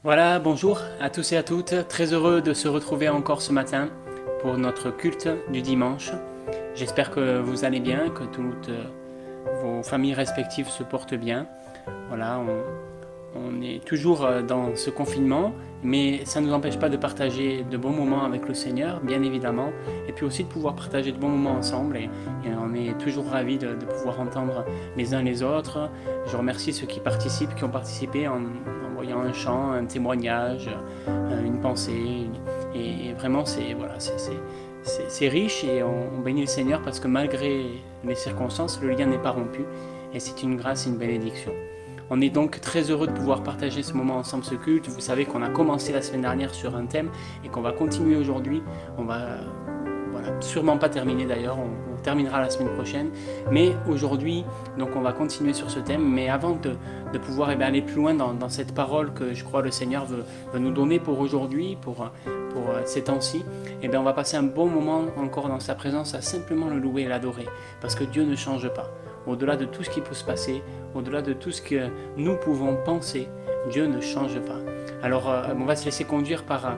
Voilà, bonjour à tous et à toutes, très heureux de se retrouver encore ce matin pour notre culte du dimanche. J'espère que vous allez bien, que toutes vos familles respectives se portent bien. Voilà, on est toujours dans ce confinement, mais ça ne nous empêche pas de partager de bons moments avec le Seigneur, bien évidemment, et puis aussi de pouvoir partager de bons moments ensemble, et on est toujours ravis de pouvoir entendre les uns les autres. Je remercie ceux qui participent, qui ont participé en envoyant un chant, un témoignage, une pensée, et vraiment c'est riche, et on bénit le Seigneur parce que malgré les circonstances, le lien n'est pas rompu, et c'est une grâce et une bénédiction. On est donc très heureux de pouvoir partager ce moment ensemble, ce culte. Vous savez qu'on a commencé la semaine dernière sur un thème et qu'on va continuer aujourd'hui. On va sûrement pas terminer d'ailleurs, on terminera la semaine prochaine. Mais aujourd'hui, donc on va continuer sur ce thème. Mais avant de pouvoir aller plus loin dans cette parole que je crois le Seigneur veut nous donner pour aujourd'hui, pour ces temps-ci, on va passer un bon moment encore dans sa présence à simplement le louer et l'adorer. Parce que Dieu ne change pas. Au-delà de tout ce qui peut se passer, au-delà de tout ce que nous pouvons penser, Dieu ne change pas. Alors, on va se laisser conduire par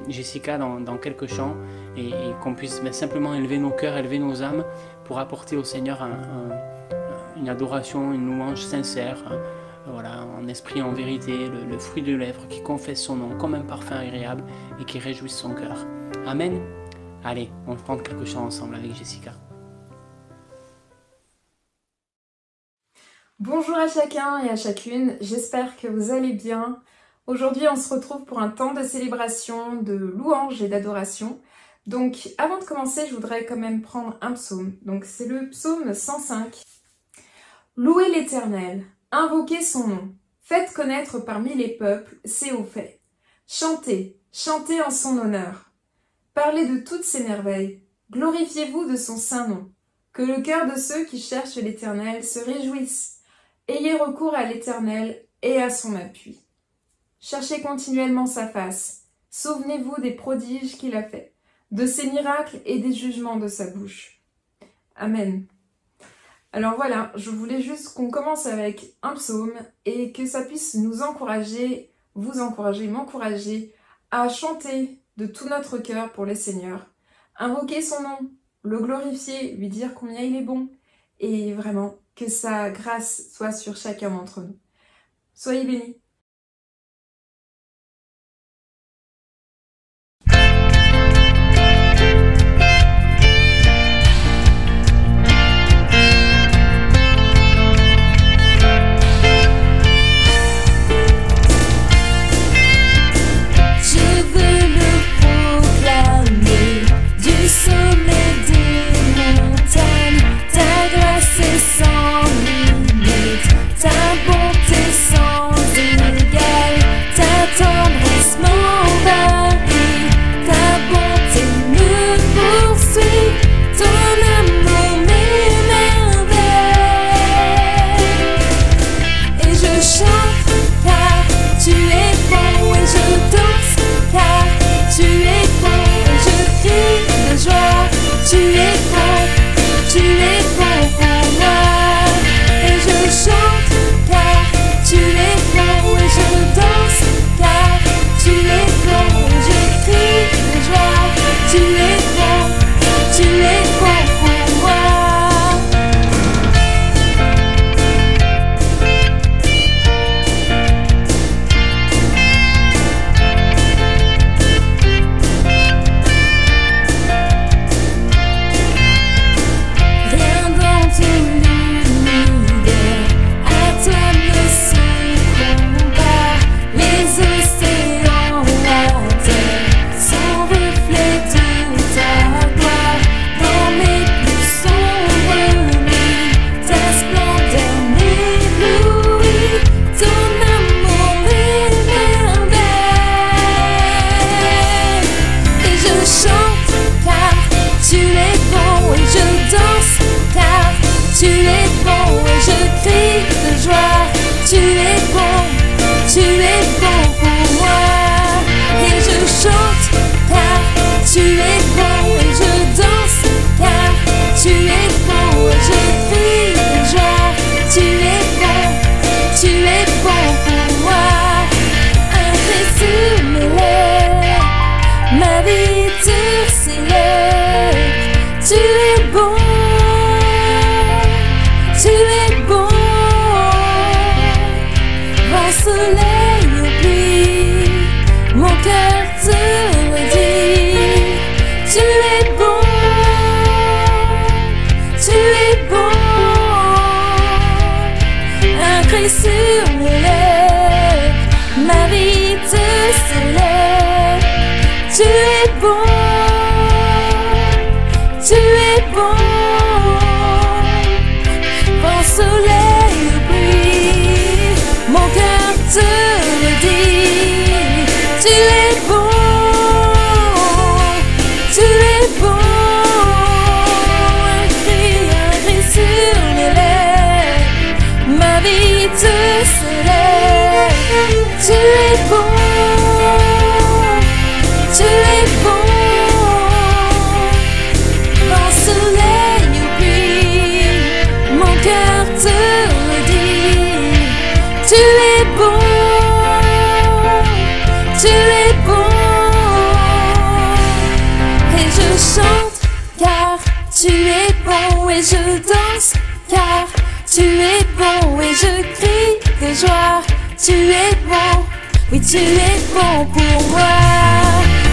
Jessica dans quelques chants et qu'on puisse simplement élever nos cœurs, élever nos âmes pour apporter au Seigneur une adoration, une louange sincère, en esprit, en vérité, le fruit de lèvres qui confesse son nom comme un parfum agréable et qui réjouisse son cœur. Amen. Allez, on prend quelques chants ensemble avec Jessica. Bonjour à chacun et à chacune, j'espère que vous allez bien. Aujourd'hui on se retrouve pour un temps de célébration, de louange et d'adoration. Donc avant de commencer, je voudrais quand même prendre un psaume. Donc c'est le psaume 105. Louez l'Éternel, invoquez son nom, faites connaître parmi les peuples ses hauts faits. Chantez, chantez en son honneur. Parlez de toutes ses merveilles, glorifiez-vous de son saint nom. Que le cœur de ceux qui cherchent l'Éternel se réjouisse. Ayez recours à l'Éternel et à son appui. Cherchez continuellement sa face. Souvenez-vous des prodiges qu'il a faits, de ses miracles et des jugements de sa bouche. Amen. Alors voilà, je voulais juste qu'on commence avec un psaume et que ça puisse nous encourager, vous encourager, m'encourager à chanter de tout notre cœur pour le Seigneur. Invoquer son nom, le glorifier, lui dire combien il est bon et vraiment que sa grâce soit sur chacun d'entre nous. Soyez bénis. Tu es bon pour moi. rit sur mes lèvres, ma vie te célèbre. Tu es bon, tu es bon. Vent, soleil ou pluie, mon cœur te le dit. Tu es bon, tu es bon. Un cri sur mes lèvres, ma vie te célèbre. Tu es bon, tu es bon. Vent, soleil ou pluie, mon cœur te le dit. Tu es bon, tu es bon. Et je chante car tu es bon. Et je danse car tu es bon. Et je crie de joie, tu es bon. Oui, tu es bon pour moi.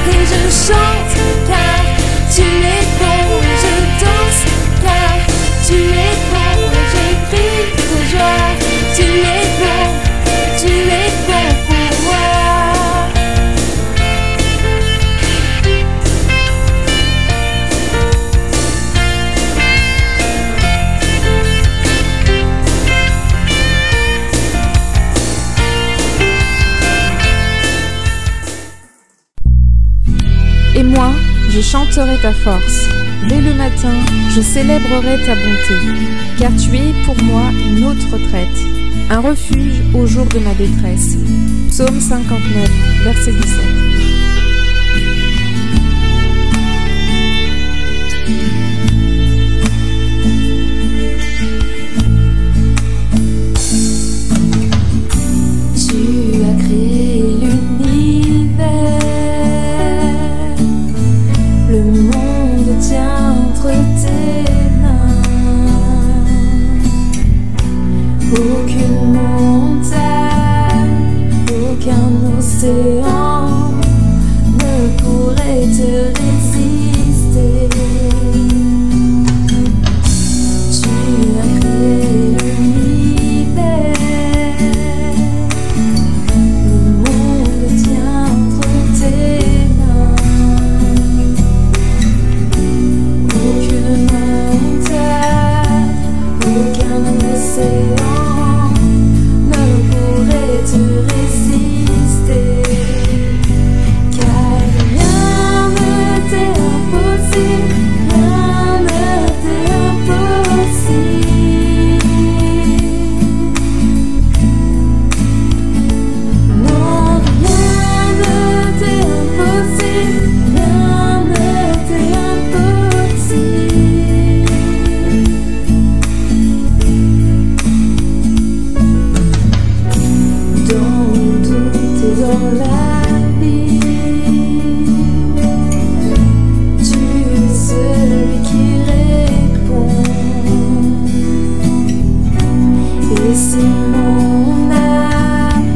Et je chante car tu es bon. Et je danse car tu es bon. Et je crie de joie, tu es bon. Tu es bon pour moi. Et moi, je chanterai ta force. Dès le matin, je célébrerai ta bonté, car tu es pour moi une autre retraite, un refuge au jour de ma détresse. Psaume 59, verset 17. Tu as créé l'univers, le monde tient entre tes mains. Aucune montagne, aucun océan ne pourrait te résister. Tu as créé l'univers, le monde tient entre tes mains. Aucune montagne, aucun océan ne pourrait te résister. Car rien ne t'est impossible, rien ne t'est impossible. Non, rien ne t'est impossible, rien ne t'est impossible. Dans tout et dans la vie, tu es celui qui répond. Et si mon âme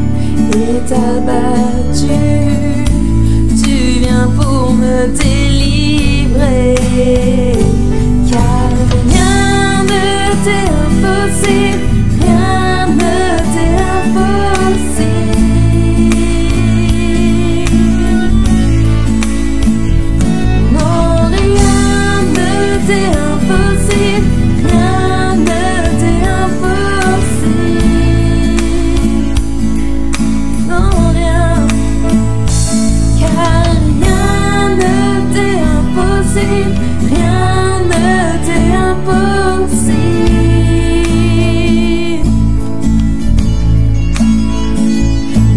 est abattue, tu viens pour me délivrer. Car rien ne t'est impossible, rien ne t'est impossible. Non, rien ne t'est impossible, rien ne t'est impossible. Non, rien, car rien ne t'est impossible, rien ne t'est impossible.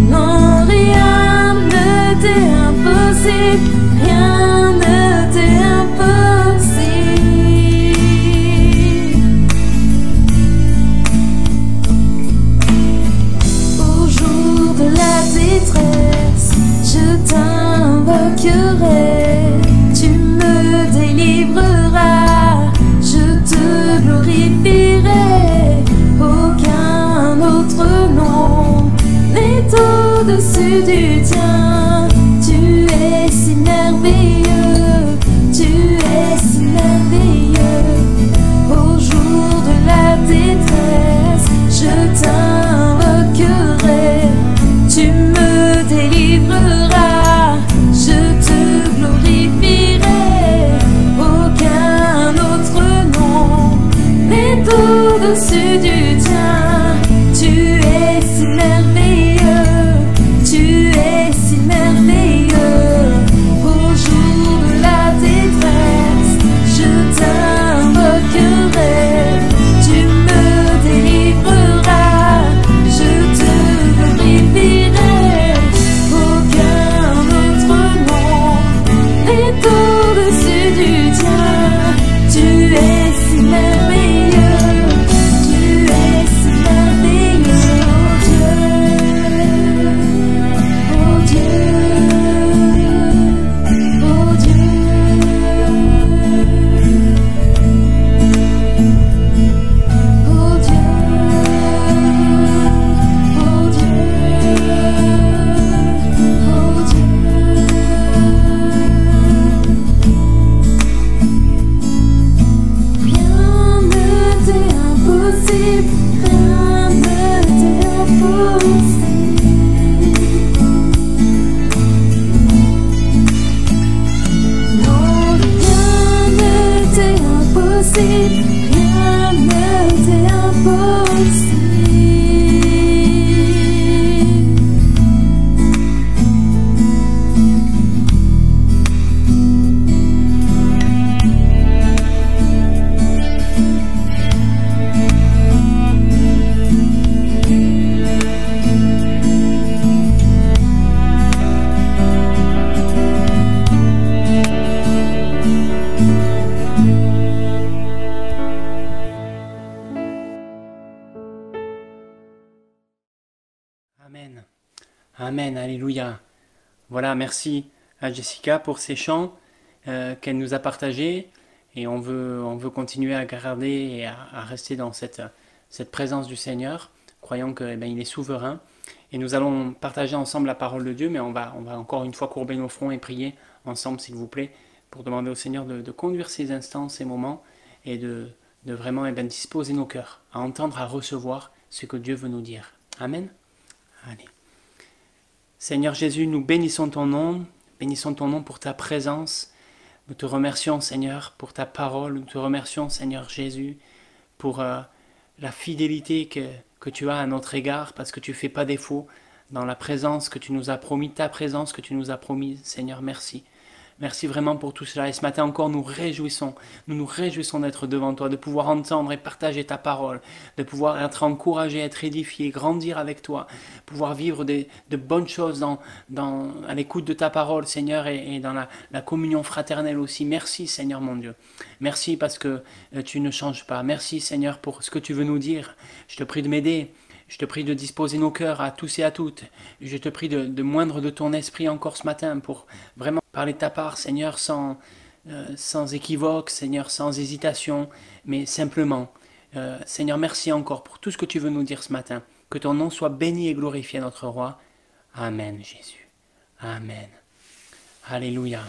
Non, rien ne t'est impossible, rien ne t'est impossible. Au jour de la détresse, je t'invoquerai, tu me délivreras, je te glorifierai. Aucun autre nom n'est au-dessus du tien. Tu es si merveilleux, tu es si merveilleux. Au jour de la détresse, je t'invoquerai. au-dessus du tien. Tu es si merveilleux, tu es si merveilleux. Au jour de la détresse, je t'invoquerai. Tu me délivreras, je te glorifierai. Aucun autre nom n'est au-dessus du tien. Tu es si merveilleux, tu es si merveilleux, oh Dieu, oh Dieu, oh Dieu, oh Dieu, oh Dieu, oh Dieu. Rien ne t'est impossible, rien ne t'est impossible. Non, rien ne t'est impossible, rien ne t'est impossible. Amen. Amen. Alléluia. Voilà, merci à Jessica pour ces chants qu'elle nous a partagés. Et on veut continuer à garder et à rester dans cette présence du Seigneur, croyant que, il est souverain. Et nous allons partager ensemble la parole de Dieu, mais on va encore une fois courber nos fronts et prier ensemble, s'il vous plaît, pour demander au Seigneur de conduire ces instants, ces moments, et de vraiment disposer nos cœurs à entendre, à recevoir ce que Dieu veut nous dire. Amen. Allez. Seigneur Jésus, nous bénissons ton nom pour ta présence. Nous te remercions, Seigneur, pour ta parole. Nous te remercions, Seigneur Jésus, pour la fidélité que tu as à notre égard, parce que tu ne fais pas défaut dans la présence que tu nous as promis, ta présence que tu nous as promise. Seigneur, merci. Merci vraiment pour tout cela. Et ce matin encore, nous nous réjouissons d'être devant toi, de pouvoir entendre et partager ta parole, de pouvoir être encouragé, être édifié, grandir avec toi, pouvoir vivre de bonnes choses à l'écoute de ta parole, Seigneur, et dans la communion fraternelle aussi. Merci, Seigneur mon Dieu. Merci parce que tu ne changes pas. Merci, Seigneur, pour ce que tu veux nous dire. Je te prie de m'aider. Je te prie de disposer nos cœurs à tous et à toutes. Je te prie de moindre de ton esprit encore ce matin pour vraiment parler de ta part, Seigneur, sans équivoque, Seigneur, sans hésitation, mais simplement. Seigneur, merci encore pour tout ce que tu veux nous dire ce matin. Que ton nom soit béni et glorifié, notre roi. Amen, Jésus. Amen. Alléluia.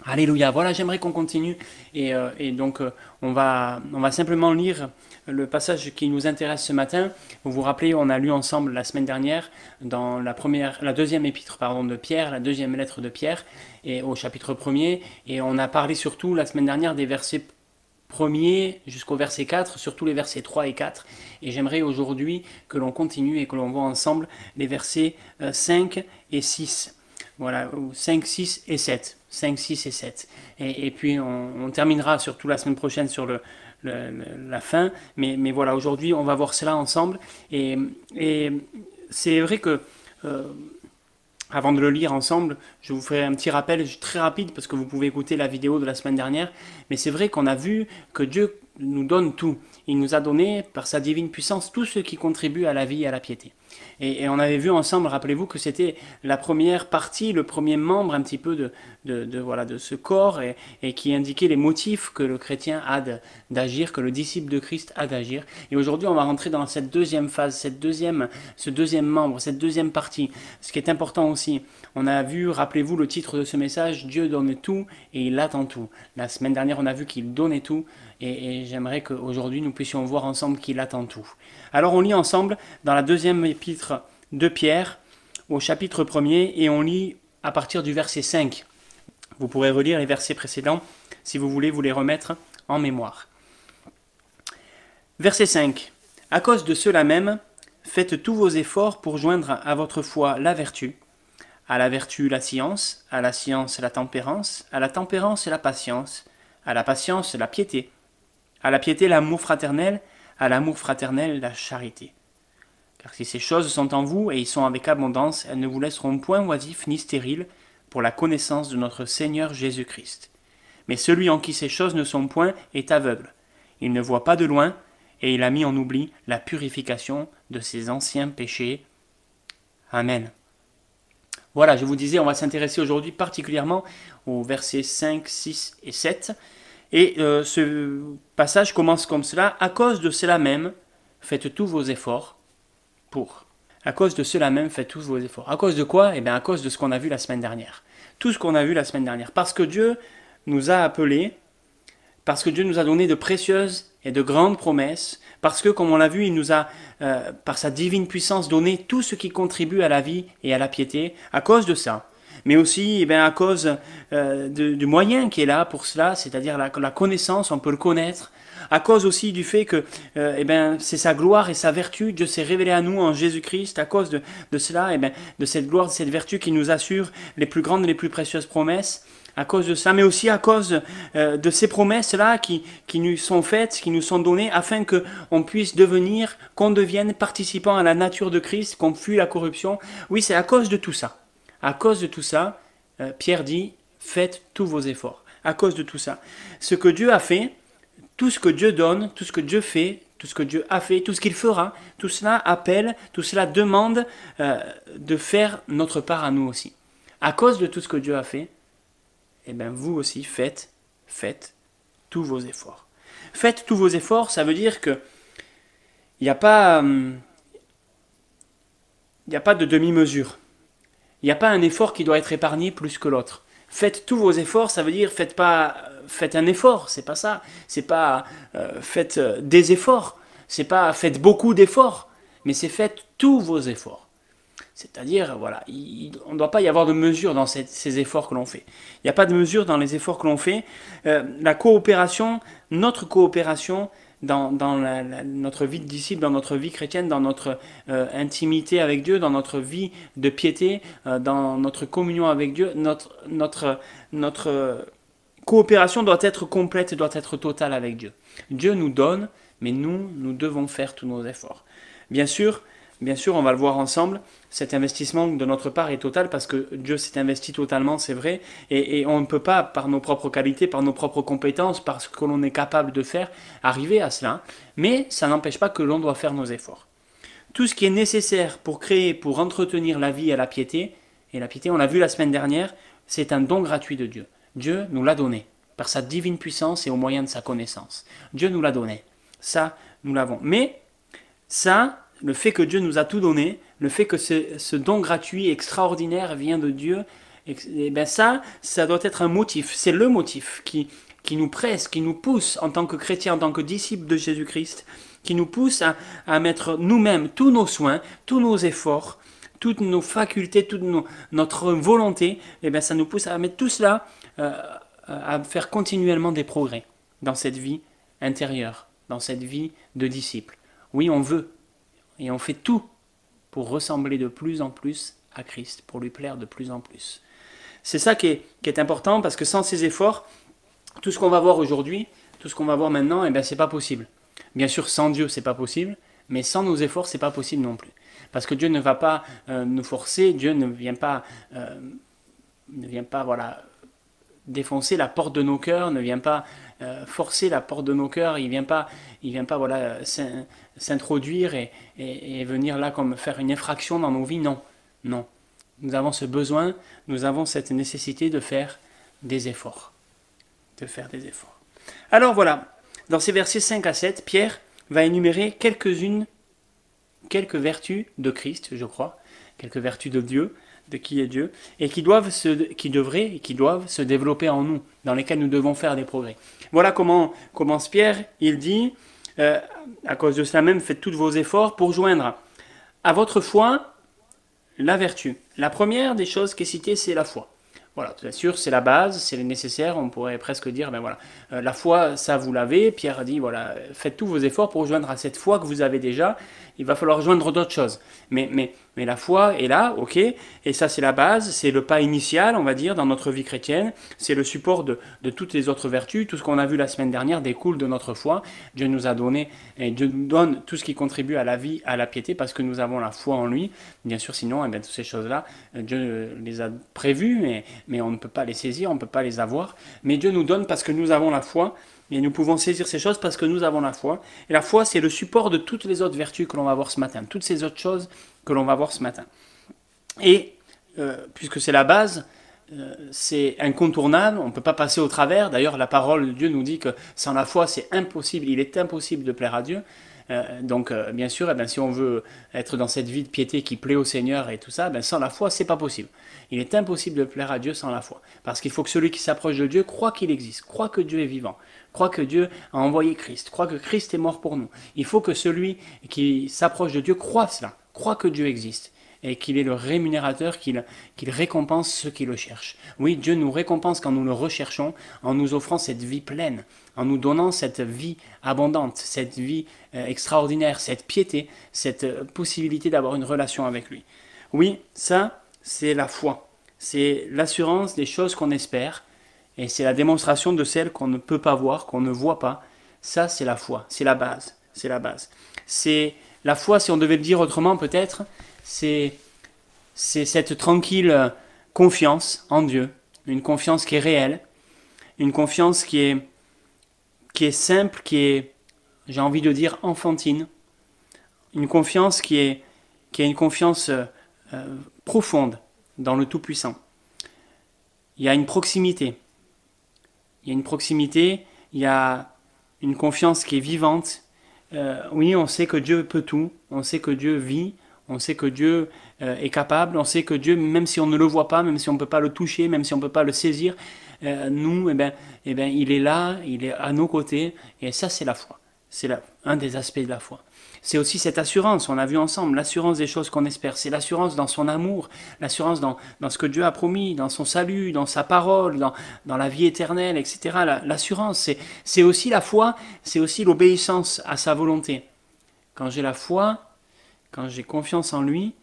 Alléluia. Voilà, j'aimerais qu'on continue et donc on va simplement lire le passage qui nous intéresse ce matin. Vous vous rappelez, on a lu ensemble la semaine dernière dans la deuxième épître de Pierre, la deuxième lettre de Pierre, et au chapitre 1er, et on a parlé surtout la semaine dernière des versets 1er jusqu'au verset 4, surtout les versets 3 et 4, et j'aimerais aujourd'hui que l'on continue et que l'on voit ensemble les versets 5 et 6. Voilà, 5, 6 et 7. 5, 6 et 7. Et puis on terminera surtout la semaine prochaine sur la fin. Mais voilà, aujourd'hui on va voir cela ensemble. Et c'est vrai que avant de le lire ensemble, je vous ferai un petit rappel très rapide parce que vous pouvez écouter la vidéo de la semaine dernière. Mais c'est vrai qu'on a vu que Dieu nous donne tout. Il nous a donné par sa divine puissance tout ce qui contribue à la vie et à la piété. Et on avait vu ensemble, rappelez-vous, que c'était la première partie, le premier membre un petit peu de ce corps et qui indiquait les motifs que le chrétien a d'agir, que le disciple de Christ a d'agir. Et aujourd'hui, on va rentrer dans cette deuxième phase, ce deuxième membre, cette deuxième partie. Ce qui est important aussi, on a vu, rappelez-vous, le titre de ce message, Dieu donne tout et il attend tout. La semaine dernière, on a vu qu'il donnait tout et j'aimerais qu'aujourd'hui, nous puissions voir ensemble qu'il attend tout. Alors, on lit ensemble dans la deuxième épître de Pierre, au chapitre 1er, et on lit à partir du verset 5. Vous pourrez relire les versets précédents si vous voulez vous les remettre en mémoire. Verset 5. À cause de cela même, faites tous vos efforts pour joindre à votre foi la vertu, à la vertu la science, à la science la tempérance la patience, à la patience la piété, à la piété l'amour fraternel, à l'amour fraternel la charité. Car si ces choses sont en vous et y sont avec abondance, elles ne vous laisseront point oisifs ni stériles pour la connaissance de notre Seigneur Jésus-Christ. Mais celui en qui ces choses ne sont point est aveugle. Il ne voit pas de loin, et il a mis en oubli la purification de ses anciens péchés. Amen. Voilà, je vous disais, on va s'intéresser aujourd'hui particulièrement aux versets 5, 6 et 7. Et ce passage commence comme cela. À cause de cela même, faites tous vos efforts pour. À cause de cela même, faites tous vos efforts. À cause de quoi? Eh bien, à cause de ce qu'on a vu la semaine dernière. Tout ce qu'on a vu la semaine dernière. Parce que Dieu nous a appelés, parce que Dieu nous a donné de précieuses et de grandes promesses, parce que, comme on l'a vu, il nous a, par sa divine puissance, donné tout ce qui contribue à la vie et à la piété, à cause de ça. Mais aussi, eh bien, à cause du moyen qui est là pour cela, c'est-à-dire la connaissance, on peut le connaître, à cause aussi du fait que eh bien, c'est sa gloire et sa vertu, Dieu s'est révélé à nous en Jésus-Christ, à cause de cela, eh bien, de cette gloire, de cette vertu qui nous assure les plus grandes et les plus précieuses promesses, à cause de ça, mais aussi à cause de ces promesses-là qui nous sont faites, qui nous sont données, afin qu'on puisse devenir, qu'on devienne participant à la nature de Christ, qu'on fuit la corruption. Oui, c'est à cause de tout ça. À cause de tout ça, Pierre dit, faites tous vos efforts. À cause de tout ça. Ce que Dieu a fait, tout ce que Dieu donne, tout ce que Dieu fait, tout ce que Dieu a fait, tout ce qu'il fera, tout cela appelle, tout cela demande de faire notre part à nous aussi. À cause de tout ce que Dieu a fait, eh bien vous aussi faites tous vos efforts. Faites tous vos efforts, ça veut dire que il n'y a pas de demi-mesure. Il n'y a pas un effort qui doit être épargné plus que l'autre. Faites tous vos efforts, ça veut dire faites un effort, c'est pas ça. C'est pas faites des efforts, c'est pas faites beaucoup d'efforts, mais c'est faites tous vos efforts. C'est-à-dire, voilà, on ne doit pas y avoir de mesure dans ces efforts que l'on fait. Il n'y a pas de mesure dans les efforts que l'on fait. La coopération, notre coopération dans notre vie de disciple, dans notre vie chrétienne, dans notre intimité avec Dieu, dans notre vie de piété, dans notre communion avec Dieu, notre coopération doit être complète, doit être totale avec Dieu. Dieu nous donne, mais nous devons faire tous nos efforts. Bien sûr, on va le voir ensemble, cet investissement de notre part est total parce que Dieu s'est investi totalement, c'est vrai, et on ne peut pas, par nos propres qualités, par nos propres compétences, par ce que l'on est capable de faire, arriver à cela, mais ça n'empêche pas que l'on doit faire nos efforts. Tout ce qui est nécessaire pour créer, pour entretenir la vie et la piété, on l'a vu la semaine dernière, c'est un don gratuit de Dieu. Dieu nous l'a donné, par sa divine puissance et au moyen de sa connaissance. Dieu nous l'a donné, ça, nous l'avons. Mais ça, le fait que Dieu nous a tout donné, le fait que ce don gratuit extraordinaire vient de Dieu, et bien ça doit être un motif. C'est le motif qui nous presse, qui nous pousse en tant que chrétiens, en tant que disciples de Jésus-Christ, qui nous pousse à mettre nous-mêmes tous nos soins, tous nos efforts, toutes nos facultés, notre volonté. Et bien ça nous pousse à mettre tout cela, à faire continuellement des progrès dans cette vie intérieure, dans cette vie de disciples. Oui, on veut. Et on fait tout pour ressembler de plus en plus à Christ, pour lui plaire de plus en plus. C'est ça qui est important, parce que sans ces efforts, tout ce qu'on va voir aujourd'hui, tout ce qu'on va voir maintenant, eh bien, c'est pas possible. Bien sûr, sans Dieu, c'est pas possible, mais sans nos efforts, c'est pas possible non plus. Parce que Dieu ne va pas nous forcer, Dieu ne vient pas voilà, défoncer la porte de nos cœurs, ne vient pas forcer la porte de nos cœurs, il vient pas voilà, s'introduire et venir là comme faire une infraction dans nos vies, non. Nous avons ce besoin, nous avons cette nécessité de faire des efforts. Alors voilà, dans ces versets 5 à 7, Pierre va énumérer quelques vertus de Christ, je crois, quelques vertus de Dieu, de qui est Dieu, et qui doivent se développer en nous, dans lesquelles nous devons faire des progrès. Voilà comment commence Pierre. Il dit, à cause de cela même, faites tous vos efforts pour joindre à votre foi la vertu. La première des choses qui est citée, c'est la foi. Voilà, bien sûr, c'est la base, c'est le nécessaire. On pourrait presque dire, ben voilà, la foi, ça vous l'avez. Pierre dit, voilà, faites tous vos efforts pour joindre à cette foi que vous avez déjà. Il va falloir joindre d'autres choses. Mais la foi est là, ok, et ça c'est la base, c'est le pas initial, on va dire, dans notre vie chrétienne. C'est le support de toutes les autres vertus. Tout ce qu'on a vu la semaine dernière découle de notre foi. Dieu nous a donné, et Dieu nous donne tout ce qui contribue à la vie, à la piété, parce que nous avons la foi en lui. Bien sûr, sinon, eh bien, toutes ces choses-là, Dieu les a prévues, mais on ne peut pas les saisir, on ne peut pas les avoir. Mais Dieu nous donne parce que nous avons la foi, et nous pouvons saisir ces choses parce que nous avons la foi. Et la foi, c'est le support de toutes les autres vertus que l'on va voir ce matin, toutes ces autres choses que l'on va voir ce matin. Et puisque c'est la base, c'est incontournable, on ne peut pas passer au travers. D'ailleurs, la parole de Dieu nous dit que sans la foi, c'est impossible, il est impossible de plaire à Dieu. Donc, bien sûr, eh bien, si on veut être dans cette vie de piété qui plaît au Seigneur et tout ça, ben, sans la foi, c'est pas possible. Il est impossible de plaire à Dieu sans la foi. Parce qu'il faut que celui qui s'approche de Dieu croit qu'il existe, croit que Dieu est vivant, croit que Dieu a envoyé Christ, croit que Christ est mort pour nous. Il faut que celui qui s'approche de Dieu croit cela, croit que Dieu existe et qu'il est le rémunérateur, qu'il récompense ceux qui le cherchent. Oui, Dieu nous récompense quand nous le recherchons, en nous offrant cette vie pleine, en nous donnant cette vie abondante, cette vie extraordinaire, cette piété, cette possibilité d'avoir une relation avec lui. Oui, ça, c'est la foi. C'est l'assurance des choses qu'on espère, et c'est la démonstration de celles qu'on ne peut pas voir, qu'on ne voit pas. Ça, c'est la foi, c'est la base, c'est la base. C'est la foi, si on devait le dire autrement peut-être, c'est cette tranquille confiance en Dieu, une confiance qui est réelle, une confiance qui est simple, qui est, j'ai envie de dire, enfantine, une confiance qui est une confiance profonde dans le Tout-Puissant. Il y a une proximité. Il y a une proximité, il y a une confiance qui est vivante. Oui, on sait que Dieu peut tout, on sait que Dieu vit, on sait que Dieu est capable, on sait que Dieu, même si on ne le voit pas, même si on ne peut pas le toucher, même si on ne peut pas le saisir, nous, il est là, il est à nos côtés, et ça c'est la foi. C'est un des aspects de la foi. C'est aussi cette assurance, on a vu ensemble, l'assurance des choses qu'on espère. C'est l'assurance dans son amour, l'assurance dans ce que Dieu a promis, dans son salut, dans sa parole, dans la vie éternelle, etc. L'assurance, c'est aussi la foi, c'est aussi l'obéissance à sa volonté. Quand j'ai la foi, quand j'ai confiance en lui,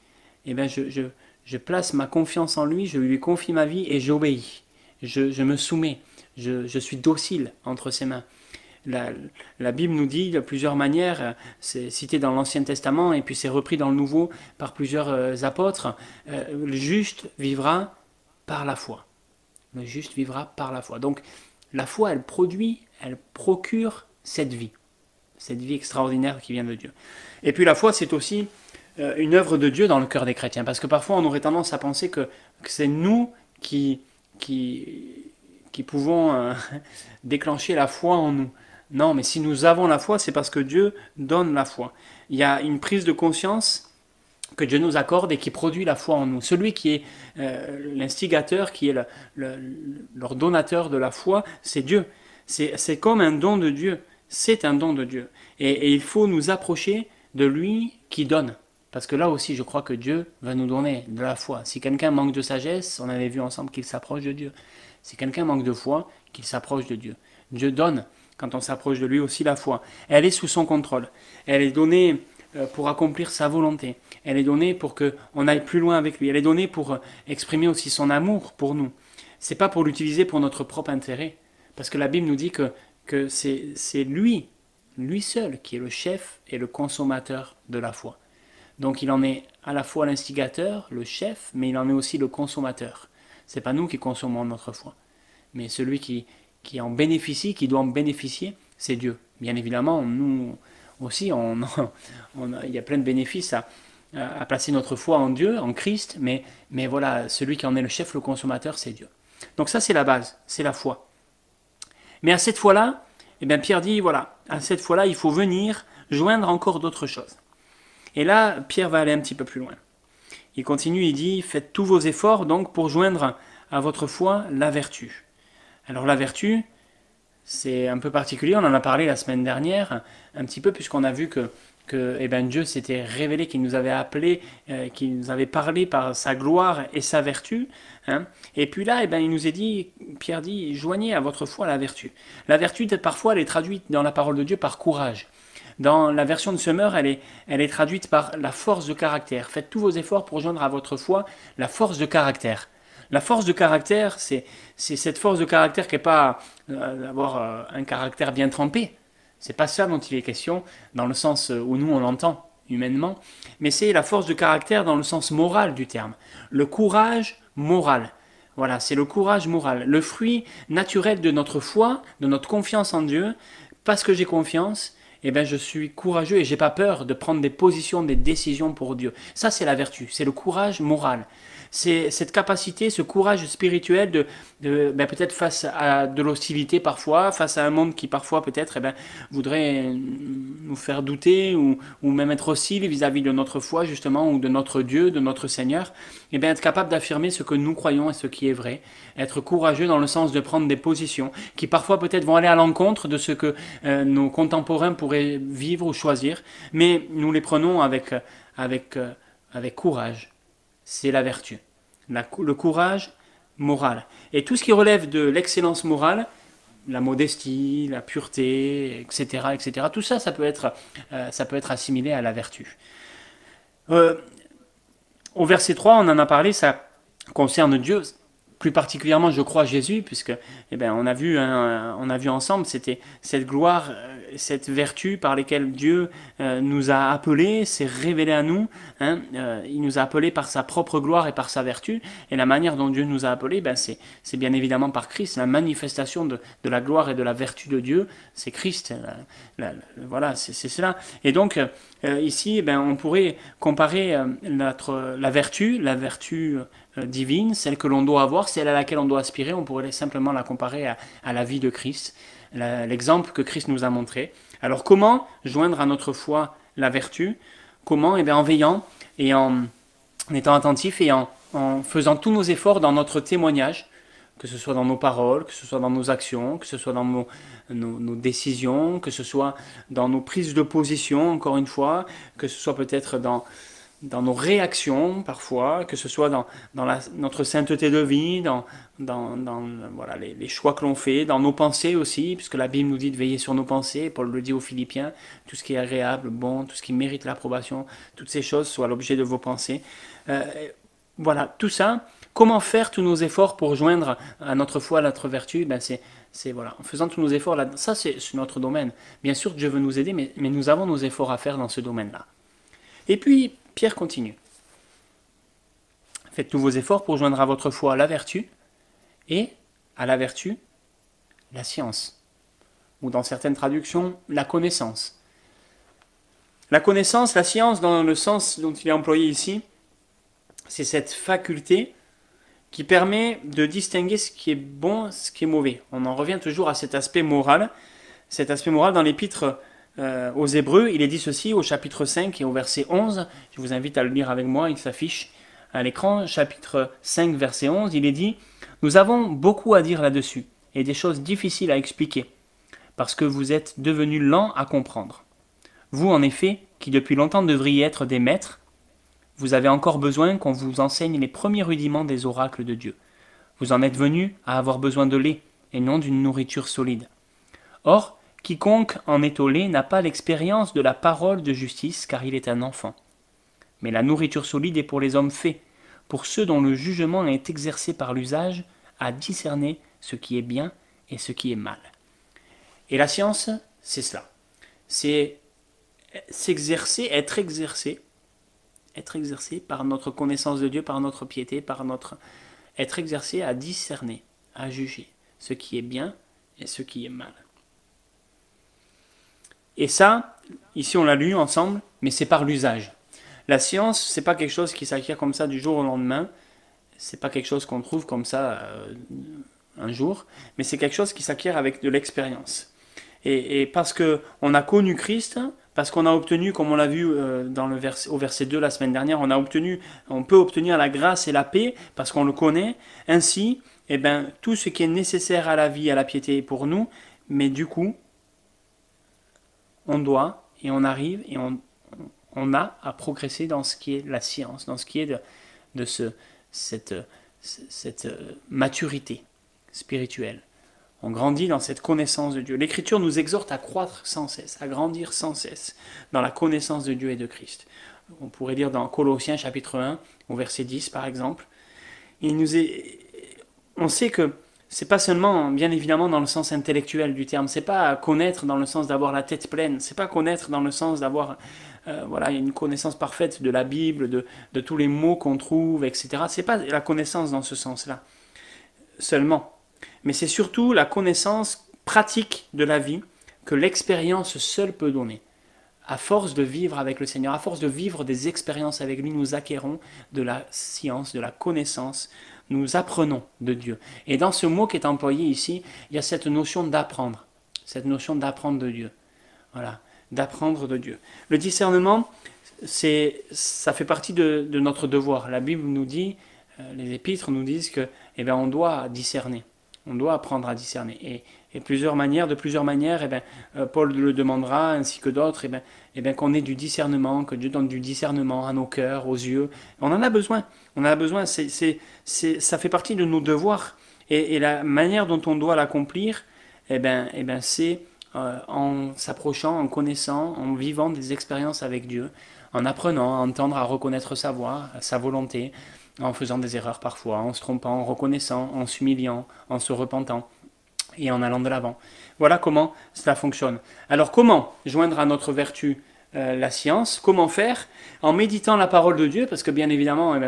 eh bien je place ma confiance en lui, je lui confie ma vie et j'obéis. Je me soumets, je suis docile entre ses mains. La Bible nous dit de plusieurs manières, c'est cité dans l'Ancien Testament et puis c'est repris dans le Nouveau par plusieurs apôtres, le juste vivra par la foi. Le juste vivra par la foi. Donc la foi, elle procure cette vie extraordinaire qui vient de Dieu. Et puis la foi, c'est aussi une œuvre de Dieu dans le cœur des chrétiens, parce que parfois on aurait tendance à penser que c'est nous qui pouvons déclencher la foi en nous. Non, mais si nous avons la foi, c'est parce que Dieu donne la foi. Il y a une prise de conscience que Dieu nous accorde et qui produit la foi en nous. Celui qui est l'instigateur, qui est l'ordonnateur de la foi, c'est Dieu. C'est comme un don de Dieu. C'est un don de Dieu. Et il faut nous approcher de lui qui donne. Parce que là aussi, je crois que Dieu va nous donner de la foi. Si quelqu'un manque de sagesse, on avait vu ensemble qu'il s'approche de Dieu. Si quelqu'un manque de foi, qu'il s'approche de Dieu. Dieu donne, quand on s'approche de lui, aussi la foi. Elle est sous son contrôle. Elle est donnée pour accomplir sa volonté. Elle est donnée pour qu'on aille plus loin avec lui. Elle est donnée pour exprimer aussi son amour pour nous. C'est pas pour l'utiliser pour notre propre intérêt. Parce que la Bible nous dit que c'est lui seul qui est le chef et le consommateur de la foi. Donc il en est à la fois l'instigateur, le chef, mais il en est aussi le consommateur. C'est pas nous qui consommons notre foi, mais celui qui en bénéficie, qui doit en bénéficier, c'est Dieu. Bien évidemment, nous aussi, il y a plein de bénéfices à placer notre foi en Dieu, en Christ, mais voilà, celui qui en est le chef, le consommateur, c'est Dieu. Donc ça, c'est la base, c'est la foi. Mais à cette foi-là, eh bien Pierre dit, voilà, à cette foi-là, il faut venir joindre encore d'autres choses. Et là, Pierre va aller un petit peu plus loin. Il continue, il dit, faites tous vos efforts donc pour joindre à votre foi la vertu. Alors la vertu, c'est un peu particulier, on en a parlé la semaine dernière, un petit peu, puisqu'on a vu que que Dieu s'était révélé, qu'il nous avait appelé, qu'il nous avait parlé par sa gloire et sa vertu. Hein. Et puis là, il nous est dit, Pierre dit, joignez à votre foi la vertu. La vertu, parfois, elle est traduite dans la parole de Dieu par courage. Dans la version de Semeur, elle est traduite par la force de caractère. Faites tous vos efforts pour joindre à votre foi la force de caractère. La force de caractère, c'est cette force de caractère qui n'est pas d'avoir un caractère bien trempé. C'est pas ça dont il est question, dans le sens où nous on l'entend humainement, mais c'est la force de caractère dans le sens moral du terme. Le courage moral. Voilà, c'est le courage moral. Le fruit naturel de notre foi, de notre confiance en Dieu, parce que j'ai confiance, je suis courageux et j'ai pas peur de prendre des positions, des décisions pour Dieu. Ça, c'est la vertu, c'est le courage moral. C'est cette capacité, ce courage spirituel de peut-être face à de l'hostilité parfois, face à un monde qui parfois peut-être voudrait nous faire douter ou même être hostile vis-à-vis de notre foi justement ou de notre Dieu, de notre Seigneur, être capable d'affirmer ce que nous croyons et ce qui est vrai, être courageux dans le sens de prendre des positions qui parfois peut-être vont aller à l'encontre de ce que nos contemporains pourraient vivre ou choisir, mais nous les prenons avec courage. C'est la vertu, le courage moral. Et tout ce qui relève de l'excellence morale, la modestie, la pureté, etc., tout ça, ça peut être assimilé à la vertu. Au verset 3, on en a parlé, ça concerne Dieu, plus particulièrement, je crois, Jésus, puisque on a vu ensemble, c'était cette gloire, cette vertu par lesquelles Dieu nous a appelés, s'est révélé à nous. Hein, il nous a appelés par sa propre gloire et par sa vertu. Et la manière dont Dieu nous a appelés, c'est bien évidemment par Christ. La manifestation de la gloire et de la vertu de Dieu, c'est Christ. Voilà, c'est cela. Et donc, ici, on pourrait comparer la vertu divine, celle que l'on doit avoir, celle à laquelle on doit aspirer, on pourrait simplement la comparer à la vie de Christ, l'exemple que Christ nous a montré. Alors comment joindre à notre foi la vertu? Comment? En veillant et en étant attentif et en faisant tous nos efforts dans notre témoignage, que ce soit dans nos paroles, que ce soit dans nos actions, que ce soit dans nos décisions, que ce soit dans nos prises de position, encore une fois, que ce soit peut-être dans nos réactions parfois, que ce soit dans notre sainteté de vie, dans les choix que l'on fait, dans nos pensées aussi, puisque la Bible nous dit de veiller sur nos pensées, Paul le dit aux Philippiens, tout ce qui est agréable, bon, tout ce qui mérite l'approbation, toutes ces choses soient l'objet de vos pensées. Voilà, tout ça, comment faire tous nos efforts pour joindre à notre foi, à notre vertu, c'est voilà, en faisant tous nos efforts, là, ça c'est notre domaine. Bien sûr, Dieu veut nous aider, mais nous avons nos efforts à faire dans ce domaine-là. Et puis, Pierre continue. Faites tous vos efforts pour joindre à votre foi la vertu, et à la vertu, la science. Ou dans certaines traductions, la connaissance. La connaissance, la science, dans le sens dont il est employé ici, c'est cette faculté qui permet de distinguer ce qui est bon, ce qui est mauvais. On en revient toujours à cet aspect moral. Cet aspect moral dans l'épître aux Hébreux, il est dit ceci au chapitre 5 et au verset 11. Je vous invite à le lire avec moi, il s'affiche à l'écran. Chapitre 5, verset 11, il est dit « Nous avons beaucoup à dire là-dessus et des choses difficiles à expliquer, parce que vous êtes devenus lents à comprendre. Vous, en effet, qui depuis longtemps devriez être des maîtres, vous avez encore besoin qu'on vous enseigne les premiers rudiments des oracles de Dieu. Vous en êtes venus à avoir besoin de lait et non d'une nourriture solide. Or, quiconque en est au lait n'a pas l'expérience de la parole de justice, car il est un enfant. Mais la nourriture solide est pour les hommes faits, pour ceux dont le jugement est exercé par l'usage, à discerner ce qui est bien et ce qui est mal. » Et la science, c'est cela. C'est s'exercer, être exercé par notre connaissance de Dieu, par notre piété, être exercé à discerner, à juger ce qui est bien et ce qui est mal. Et ça, ici on l'a lu ensemble, mais c'est par l'usage. La science, c'est pas quelque chose qui s'acquiert comme ça du jour au lendemain, c'est pas quelque chose qu'on trouve comme ça un jour, mais c'est quelque chose qui s'acquiert avec de l'expérience. Et parce qu'on a connu Christ, parce qu'on a obtenu, comme on l'a vu au verset 2 la semaine dernière, on peut obtenir la grâce et la paix parce qu'on le connaît. Ainsi, tout ce qui est nécessaire à la vie, à la piété est pour nous, mais du coup, on doit, et on arrive, et on on a à progresser dans ce qui est la science, dans ce qui est de cette maturité spirituelle. On grandit dans cette connaissance de Dieu. L'Écriture nous exhorte à croître sans cesse, à grandir sans cesse dans la connaissance de Dieu et de Christ. On pourrait lire dans Colossiens chapitre 1, au verset 10 par exemple. On sait que c'est pas seulement, bien évidemment, dans le sens intellectuel du terme. C'est pas connaître dans le sens d'avoir la tête pleine. C'est pas connaître dans le sens d'avoir une connaissance parfaite de la Bible, de tous les mots qu'on trouve, etc. C'est pas la connaissance dans ce sens-là seulement. Mais c'est surtout la connaissance pratique de la vie que l'expérience seule peut donner. À force de vivre avec le Seigneur, à force de vivre des expériences avec lui, nous acquérons de la science, de la connaissance, nous apprenons de Dieu. Et dans ce mot qui est employé ici, il y a cette notion d'apprendre de Dieu. Voilà, d'apprendre de Dieu. Le discernement, ça fait partie de notre devoir. La Bible nous dit, les épîtres nous disent que, on doit discerner. On doit apprendre à discerner. Et de plusieurs manières, Paul le demandera, ainsi que d'autres, qu'on ait du discernement, que Dieu donne du discernement à nos cœurs, aux yeux. On en a besoin. Ça fait partie de nos devoirs. Et la manière dont on doit l'accomplir, c'est en s'approchant, en connaissant, en vivant des expériences avec Dieu, en apprenant à entendre, à reconnaître sa voix, sa volonté, en faisant des erreurs parfois, en se trompant, en reconnaissant, en s'humiliant, en se repentant et en allant de l'avant. Voilà comment cela fonctionne. Alors comment joindre à notre vertu la science? Comment faire? En méditant la parole de Dieu, parce que bien évidemment,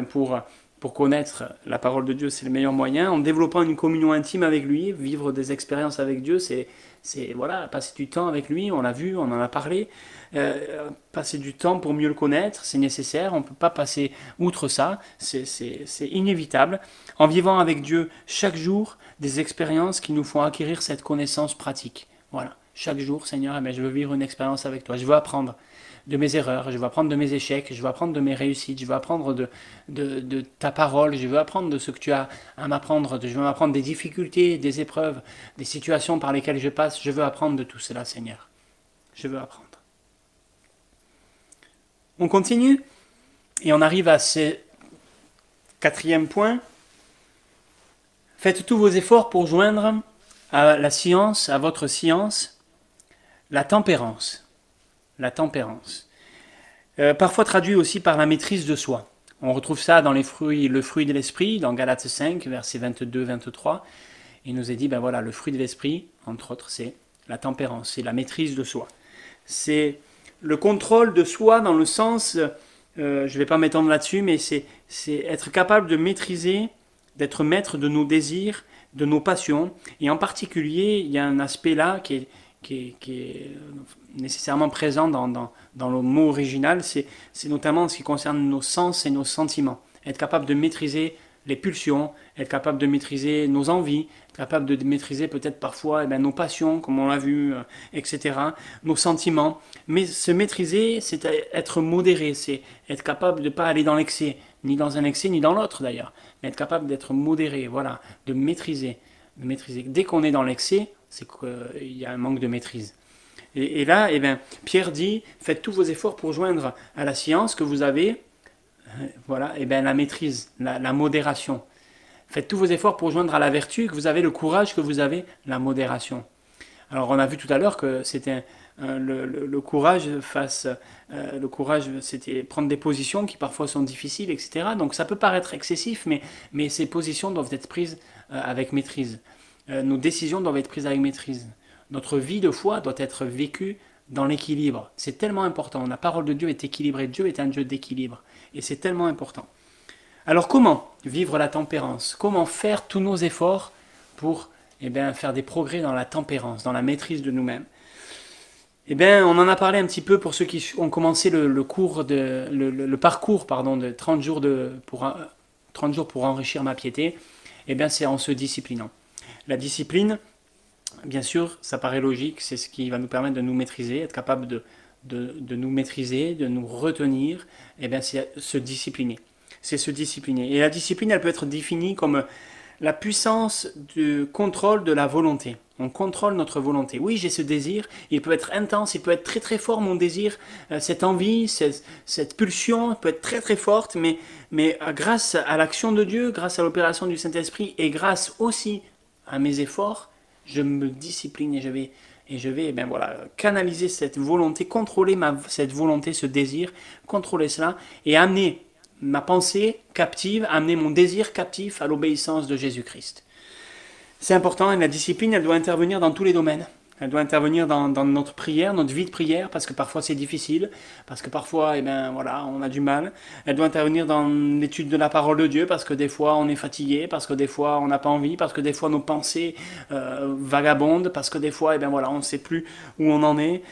pour connaître la parole de Dieu, c'est le meilleur moyen. En développant une communion intime avec lui, vivre des expériences avec Dieu, c'est passer du temps avec lui, on l'a vu, on en a parlé. Passer du temps pour mieux le connaître, c'est nécessaire, on ne peut pas passer outre ça, c'est inévitable. En vivant avec Dieu chaque jour, des expériences qui nous font acquérir cette connaissance pratique. Voilà, chaque jour, Seigneur, je veux vivre une expérience avec toi, je veux apprendre de mes erreurs, je veux apprendre de mes échecs, je veux apprendre de mes réussites, je veux apprendre de ta parole, je veux apprendre de ce que tu as à m'apprendre, je veux apprendre des difficultés, des épreuves, des situations par lesquelles je passe, je veux apprendre de tout cela, Seigneur. Je veux apprendre. On continue et on arrive à ce 4e point. Faites tous vos efforts pour joindre à la science, à votre science, la tempérance. La tempérance. Parfois traduit aussi par la maîtrise de soi. On retrouve ça dans le fruit de l'esprit, dans Galates 5, versets 22-23. Il nous est dit, le fruit de l'esprit, entre autres, c'est la tempérance, c'est la maîtrise de soi. C'est le contrôle de soi dans le sens, je ne vais pas m'étendre là-dessus, mais c'est être capable de maîtriser, d'être maître de nos désirs, de nos passions. Et en particulier, il y a un aspect là qui est nécessairement présent dans le mot original, c'est notamment ce qui concerne nos sens et nos sentiments. Être capable de maîtriser les pulsions, être capable de maîtriser nos envies, être capable de maîtriser peut-être parfois nos passions, comme on l'a vu, etc., nos sentiments. Mais se maîtriser, c'est être modéré, c'est être capable de ne pas aller dans l'excès, ni dans un excès, ni dans l'autre d'ailleurs, mais être capable d'être modéré, voilà, de maîtriser. Dès qu'on est dans l'excès, c'est qu'il y a un manque de maîtrise. Et là, Pierre dit, faites tous vos efforts pour joindre à la science que vous avez, la maîtrise, la modération. Faites tous vos efforts pour joindre à la vertu, que vous avez le courage, que vous avez la modération. Alors on a vu tout à l'heure que c'était le courage c'était prendre des positions qui parfois sont difficiles, etc. Donc ça peut paraître excessif, mais ces positions doivent être prises avec maîtrise. Nos décisions doivent être prises avec maîtrise. Notre vie de foi doit être vécue dans l'équilibre. C'est tellement important. La parole de Dieu est équilibrée. Dieu est un Dieu d'équilibre. Et c'est tellement important. Alors comment vivre la tempérance? Comment faire tous nos efforts pour faire des progrès dans la tempérance, dans la maîtrise de nous-mêmes? On en a parlé un petit peu pour ceux qui ont commencé le parcours de 30 jours pour enrichir ma piété. C'est en se disciplinant. La discipline, bien sûr, ça paraît logique, c'est ce qui va nous permettre de nous maîtriser, être capable de nous maîtriser, de nous retenir, c'est se discipliner. C'est se discipliner. Et la discipline, elle peut être définie comme la puissance du contrôle de la volonté. On contrôle notre volonté. Oui, j'ai ce désir, il peut être intense, il peut être très très fort mon désir, cette envie, cette pulsion peut être très très forte, mais grâce à l'action de Dieu, grâce à l'opération du Saint-Esprit et grâce aussi à mes efforts, je me discipline et je vais ben voilà, canaliser cette volonté, contrôler cette volonté, ce désir, contrôler cela et amener ma pensée captive, amener mon désir captif à l'obéissance de Jésus-Christ. C'est important, et la discipline, elle doit intervenir dans tous les domaines. Elle doit intervenir dans notre prière, notre vie de prière, parce que parfois c'est difficile, parce que parfois, eh ben, voilà, on a du mal. Elle doit intervenir dans l'étude de la parole de Dieu, parce que des fois on est fatigué, parce que des fois on n'a pas envie, parce que des fois nos pensées vagabondent, parce que des fois, eh ben, voilà, on ne sait plus où on en est.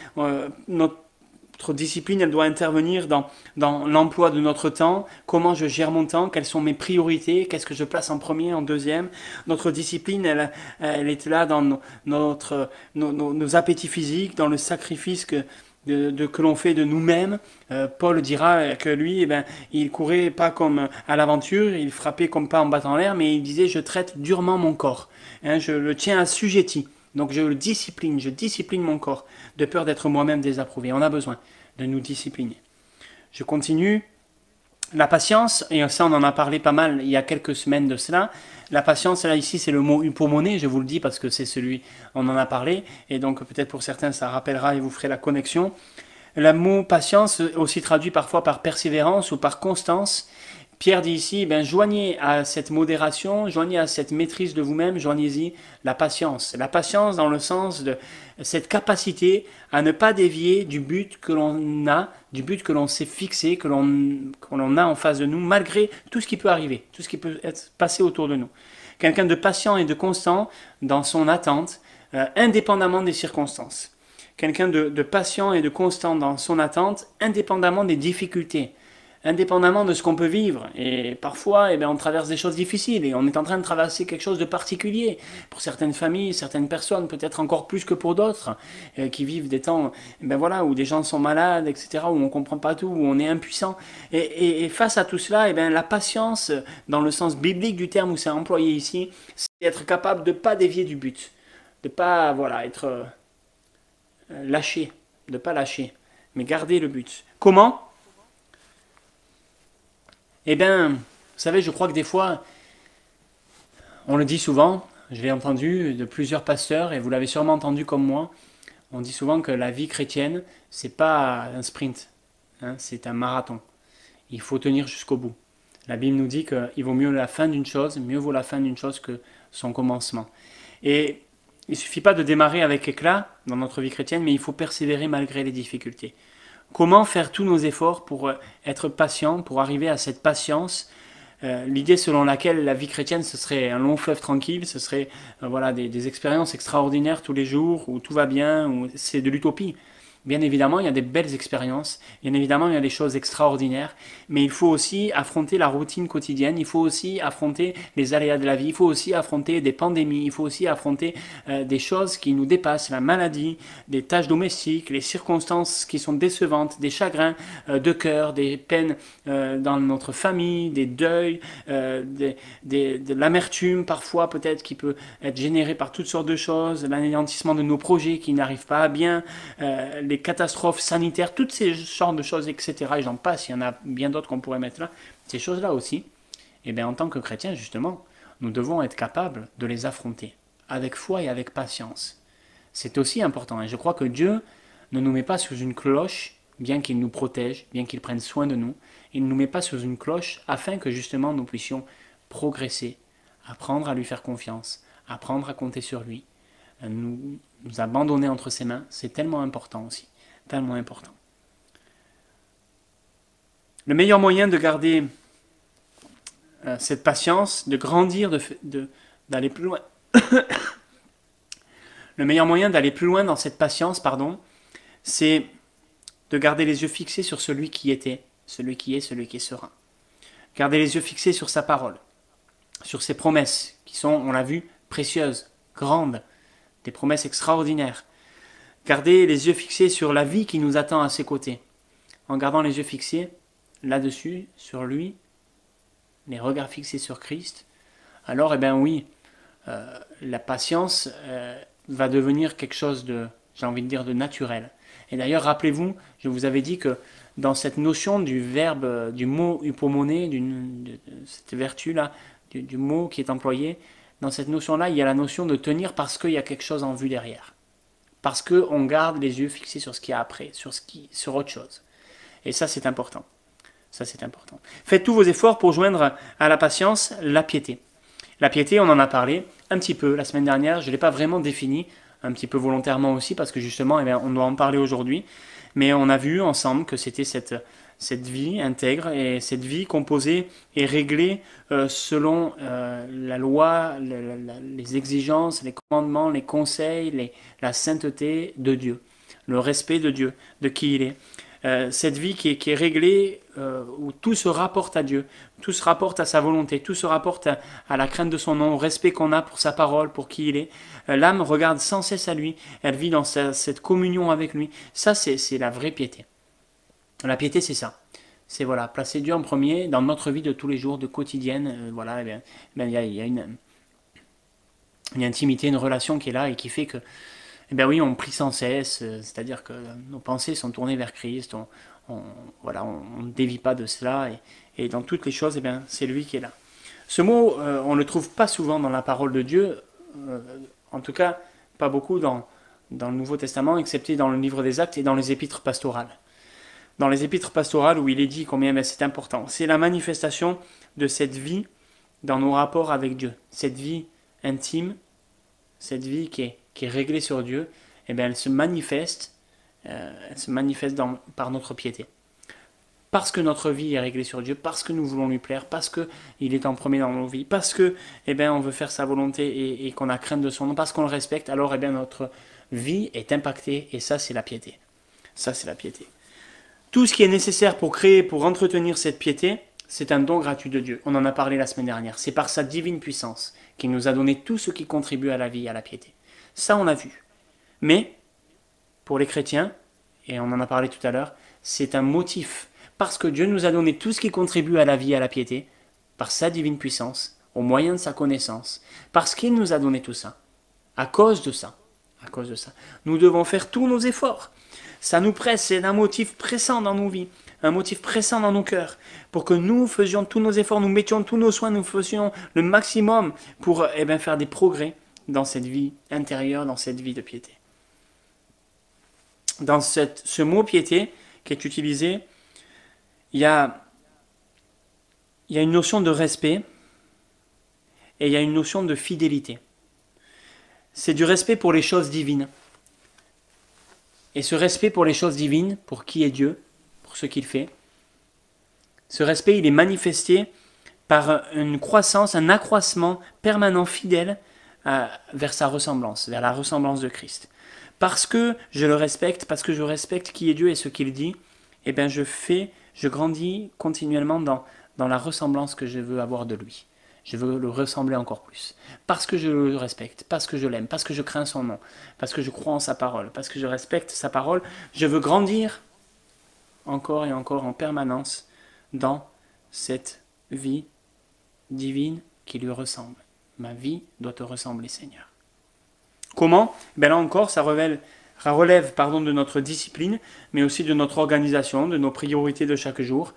Notre discipline, elle doit intervenir dans l'emploi de notre temps, comment je gère mon temps, quelles sont mes priorités, qu'est-ce que je place en premier, en deuxième. Notre discipline, elle est là dans nos appétits physiques, dans le sacrifice que l'on fait de nous-mêmes. Paul dira que lui, eh ben, il courait pas comme à l'aventure, il frappait comme pas en battant l'air, mais il disait « je traite durement mon corps hein, je le tiens assujetti ». Donc je discipline mon corps, de peur d'être moi-même désapprouvé. On a besoin de nous discipliner. Je continue. La patience, et ça on en a parlé pas mal il y a quelques semaines de cela. La patience, là ici c'est le mot hypomone, je vous le dis parce que c'est celui, on en a parlé, et donc peut-être pour certains ça rappellera et vous ferez la connexion. Le mot patience, aussi traduit parfois par persévérance ou par constance. Pierre dit ici, ben, joignez à cette modération, joignez à cette maîtrise de vous-même, joignez-y la patience. La patience dans le sens de cette capacité à ne pas dévier du but que l'on a, du but que l'on s'est fixé, que l'on a en face de nous, malgré tout ce qui peut arriver, tout ce qui peut être passé autour de nous. Quelqu'un de patient et de constant dans son attente, indépendamment des circonstances. Quelqu'un de patient et de constant dans son attente, indépendamment des difficultés. Indépendamment de ce qu'on peut vivre. Et parfois, eh bien, on traverse des choses difficiles et on est en train de traverser quelque chose de particulier. Pour certaines familles, certaines personnes, peut-être encore plus que pour d'autres, qui vivent des temps ben voilà, où des gens sont malades, etc., où on ne comprend pas tout, où on est impuissant. Et face à tout cela, eh bien, la patience, dans le sens biblique du terme où c'est employé ici, c'est être capable de ne pas dévier du but, de ne pas voilà, être lâché, de ne pas lâcher, mais garder le but. Comment ? Eh bien, vous savez, je crois que des fois, on le dit souvent, je l'ai entendu de plusieurs pasteurs, et vous l'avez sûrement entendu comme moi, on dit souvent que la vie chrétienne, c'est pas un sprint, hein, c'est un marathon. Il faut tenir jusqu'au bout. La Bible nous dit qu'il vaut mieux la fin d'une chose, mieux vaut la fin d'une chose que son commencement. Et il ne suffit pas de démarrer avec éclat dans notre vie chrétienne, mais il faut persévérer malgré les difficultés. Comment faire tous nos efforts pour être patient, pour arriver à cette patience, l'idée selon laquelle la vie chrétienne ce serait un long fleuve tranquille, ce serait voilà, des expériences extraordinaires tous les jours, où tout va bien, où c'est de l'utopie. Bien évidemment, il y a des belles expériences, bien évidemment, il y a des choses extraordinaires, mais il faut aussi affronter la routine quotidienne, il faut aussi affronter les aléas de la vie, il faut aussi affronter des pandémies, il faut aussi affronter des choses qui nous dépassent, la maladie, des tâches domestiques, les circonstances qui sont décevantes, des chagrins de cœur, des peines dans notre famille, des deuils, de l'amertume parfois peut-être qui peut être générée par toutes sortes de choses, l'anéantissement de nos projets qui n'arrivent pas à bien, les catastrophes sanitaires, toutes ces sortes de choses, etc. Et j'en passe, il y en a bien d'autres qu'on pourrait mettre là. Ces choses-là aussi, eh bien, en tant que chrétiens, justement, nous devons être capables de les affronter avec foi et avec patience. C'est aussi important. Et je crois que Dieu ne nous met pas sous une cloche, bien qu'il nous protège, bien qu'il prenne soin de nous. Il ne nous met pas sous une cloche afin que justement nous puissions progresser, apprendre à lui faire confiance, apprendre à compter sur lui, nous abandonner entre ses mains, c'est tellement important aussi, tellement important. Le meilleur moyen de garder cette patience, de grandir, d'aller plus loin, le meilleur moyen d'aller plus loin dans cette patience, c'est de garder les yeux fixés sur celui qui était, celui qui est, celui qui sera. Garder les yeux fixés sur sa parole, sur ses promesses, qui sont, on l'a vu, précieuses, grandes, des promesses extraordinaires. Garder les yeux fixés sur la vie qui nous attend à ses côtés. En gardant les yeux fixés là-dessus, sur lui, les regards fixés sur Christ, alors, eh bien oui, la patience va devenir quelque chose de, j'ai envie de dire, de naturel. Et d'ailleurs, rappelez-vous, je vous avais dit que dans cette notion du verbe, du mot hypomoné, de cette vertu-là, du mot qui est employé, dans cette notion-là, il y a la notion de tenir parce qu'il y a quelque chose en vue derrière. Parce qu'on garde les yeux fixés sur ce qu'il y a après, sur autre chose. Et ça, c'est important. Ça, c'est important. Faites tous vos efforts pour joindre à la patience la piété. La piété, on en a parlé un petit peu la semaine dernière. Je ne l'ai pas vraiment défini, un petit peu volontairement aussi, parce que justement, eh bien, on doit en parler aujourd'hui. Mais on a vu ensemble que c'était cette vie intègre et cette vie composée et réglée selon la loi, les exigences, les commandements, les conseils, la sainteté de Dieu, le respect de Dieu, de qui il est. Cette vie qui est réglée, où tout se rapporte à Dieu, tout se rapporte à sa volonté, tout se rapporte à la crainte de son nom, au respect qu'on a pour sa parole, pour qui il est. L'âme regarde sans cesse à lui, elle vit dans cette communion avec lui. Ça, c'est la vraie piété. La piété, c'est ça. C'est voilà, placer Dieu en premier dans notre vie de tous les jours, de quotidienne. Voilà, il y a une intimité, une relation qui est là et qui fait que eh bien oui, on prie sans cesse, c'est-à-dire que nos pensées sont tournées vers Christ, on ne dévie pas de cela, et dans toutes les choses, eh bien, c'est lui qui est là. Ce mot, on ne le trouve pas souvent dans la parole de Dieu, en tout cas pas beaucoup dans le Nouveau Testament, excepté dans le livre des Actes et dans les épîtres pastorales. Dans les épîtres pastorales où il est dit combien c'est important, c'est la manifestation de cette vie dans nos rapports avec Dieu, cette vie intime, cette vie qui est réglée sur Dieu, eh bien, elle se manifeste par notre piété. Parce que notre vie est réglée sur Dieu, parce que nous voulons lui plaire, parce qu'il est en premier dans nos vies, parce que eh bien, on veut faire sa volonté et qu'on a crainte de son nom, parce qu'on le respecte, alors eh bien, notre vie est impactée, et ça c'est la piété. Ça c'est la piété. Tout ce qui est nécessaire pour créer, pour entretenir cette piété, c'est un don gratuit de Dieu. On en a parlé la semaine dernière. C'est par sa divine puissance qu'il nous a donné tout ce qui contribue à la vie et à la piété. Ça, on a vu. Mais, pour les chrétiens, et on en a parlé tout à l'heure, c'est un motif. Parce que Dieu nous a donné tout ce qui contribue à la vie et à la piété, par sa divine puissance, au moyen de sa connaissance, parce qu'il nous a donné tout ça. À cause de ça, nous devons faire tous nos efforts. Ça nous presse, c'est un motif pressant dans nos vies, un motif pressant dans nos cœurs, pour que nous faisions tous nos efforts, nous mettions tous nos soins, nous faisions le maximum pour faire des progrès dans cette vie intérieure, dans cette vie de piété. Dans ce mot piété qui est utilisé, il y a une notion de respect et il y a une notion de fidélité. C'est du respect pour les choses divines. Et ce respect pour les choses divines, pour qui est Dieu, pour ce qu'il fait, ce respect, il est manifesté par une croissance, un accroissement permanent, fidèle, vers sa ressemblance, vers la ressemblance de Christ. Parce que je le respecte, parce que je respecte qui est Dieu et ce qu'il dit, eh bien je grandis continuellement dans la ressemblance que je veux avoir de lui. Je veux le ressembler encore plus. Parce que je le respecte, parce que je l'aime, parce que je crains son nom, parce que je crois en sa parole, parce que je respecte sa parole, je veux grandir encore et encore en permanence dans cette vie divine qui lui ressemble. Ma vie doit te ressembler, Seigneur. Comment ? Là encore, ça relève de notre discipline, mais aussi de notre organisation, de nos priorités de chaque jour.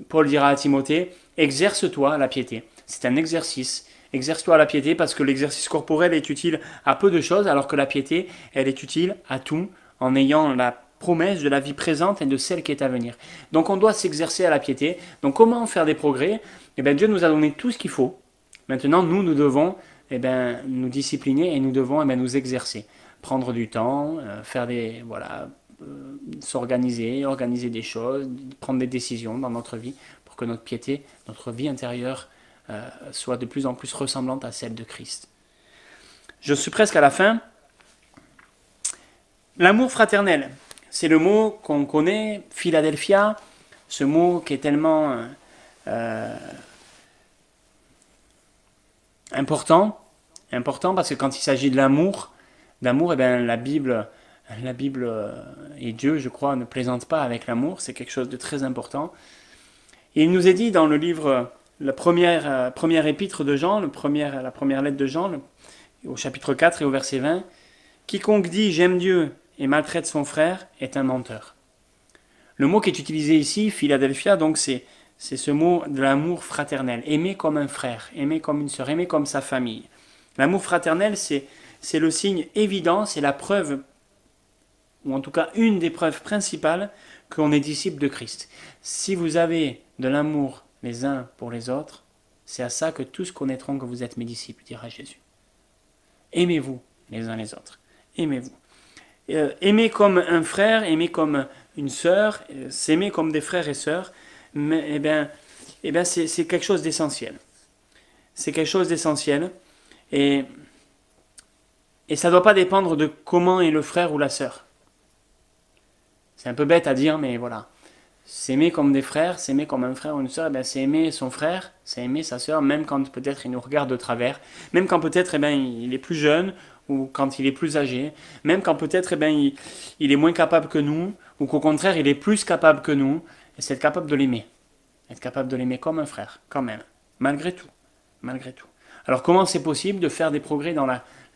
Paul dira à Timothée, exerce-toi à la piété. C'est un exercice. Exerce-toi à la piété parce que l'exercice corporel est utile à peu de choses, alors que la piété, elle est utile à tout, en ayant la promesse de la vie présente et de celle qui est à venir. Donc on doit s'exercer à la piété. Donc comment faire des progrès ? Dieu nous a donné tout ce qu'il faut. Maintenant, nous devons nous discipliner et nous devons nous exercer. Prendre du temps, s'organiser, organiser des choses, prendre des décisions dans notre vie pour que notre piété, notre vie intérieure soit de plus en plus ressemblante à celle de Christ. Je suis presque à la fin. L'amour fraternel, c'est le mot qu'on connaît, Philadelphia, ce mot qui est tellement important parce que quand il s'agit de l'amour, la Bible et Dieu, je crois, ne plaisante pas avec l'amour, c'est quelque chose de très important. Et il nous est dit dans le livre la première épître de Jean, la première lettre de Jean, au chapitre 4 et au verset 20, « Quiconque dit « j'aime Dieu » et maltraite son frère est un menteur. » Le mot qui est utilisé ici, Philadelphia, donc c'est ce mot de l'amour fraternel, aimer comme un frère, aimer comme une sœur, aimer comme sa famille. L'amour fraternel, c'est le signe évident, c'est la preuve, ou en tout cas une des preuves principales, qu'on est disciple de Christ. Si vous avez de l'amour les uns pour les autres, c'est à ça que tous connaîtront que vous êtes mes disciples, dira Jésus. Aimez-vous les uns les autres, aimez-vous. Aimer comme un frère, aimer comme une sœur, s'aimer comme des frères et sœurs, mais, c'est quelque chose d'essentiel. C'est quelque chose d'essentiel, et ça ne doit pas dépendre de comment est le frère ou la sœur. C'est un peu bête à dire, mais voilà. S'aimer comme des frères, s'aimer comme un frère ou une sœur, c'est aimer son frère, c'est aimer sa sœur, même quand peut-être il nous regarde de travers, même quand peut-être il est plus jeune, ou quand il est plus âgé, même quand peut-être il est moins capable que nous, ou qu'au contraire il est plus capable que nous, et c'est être capable de l'aimer. Être capable de l'aimer comme un frère, quand même, malgré tout. Malgré tout. Alors comment c'est possible de faire des progrès dans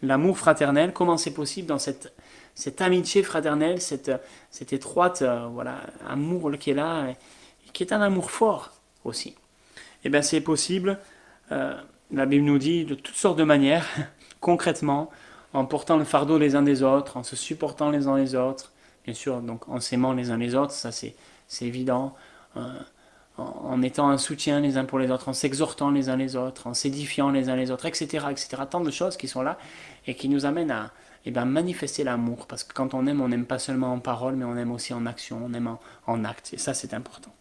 l'amour fraternel? Comment c'est possible dans cette amitié fraternelle, cette étroite amour qui est là, et qui est un amour fort aussi? Eh bien c'est possible, la Bible nous dit, de toutes sortes de manières, concrètement, en portant le fardeau les uns des autres, en se supportant les uns les autres, bien sûr, donc en s'aimant les uns les autres, ça c'est évident, en étant un soutien les uns pour les autres, en s'exhortant les uns les autres, en s'édifiant les uns les autres, etc., etc. Tant de choses qui sont là et qui nous amènent à manifester l'amour, parce que quand on n'aime pas seulement en parole, mais on aime aussi en action, on aime en acte, et ça c'est important.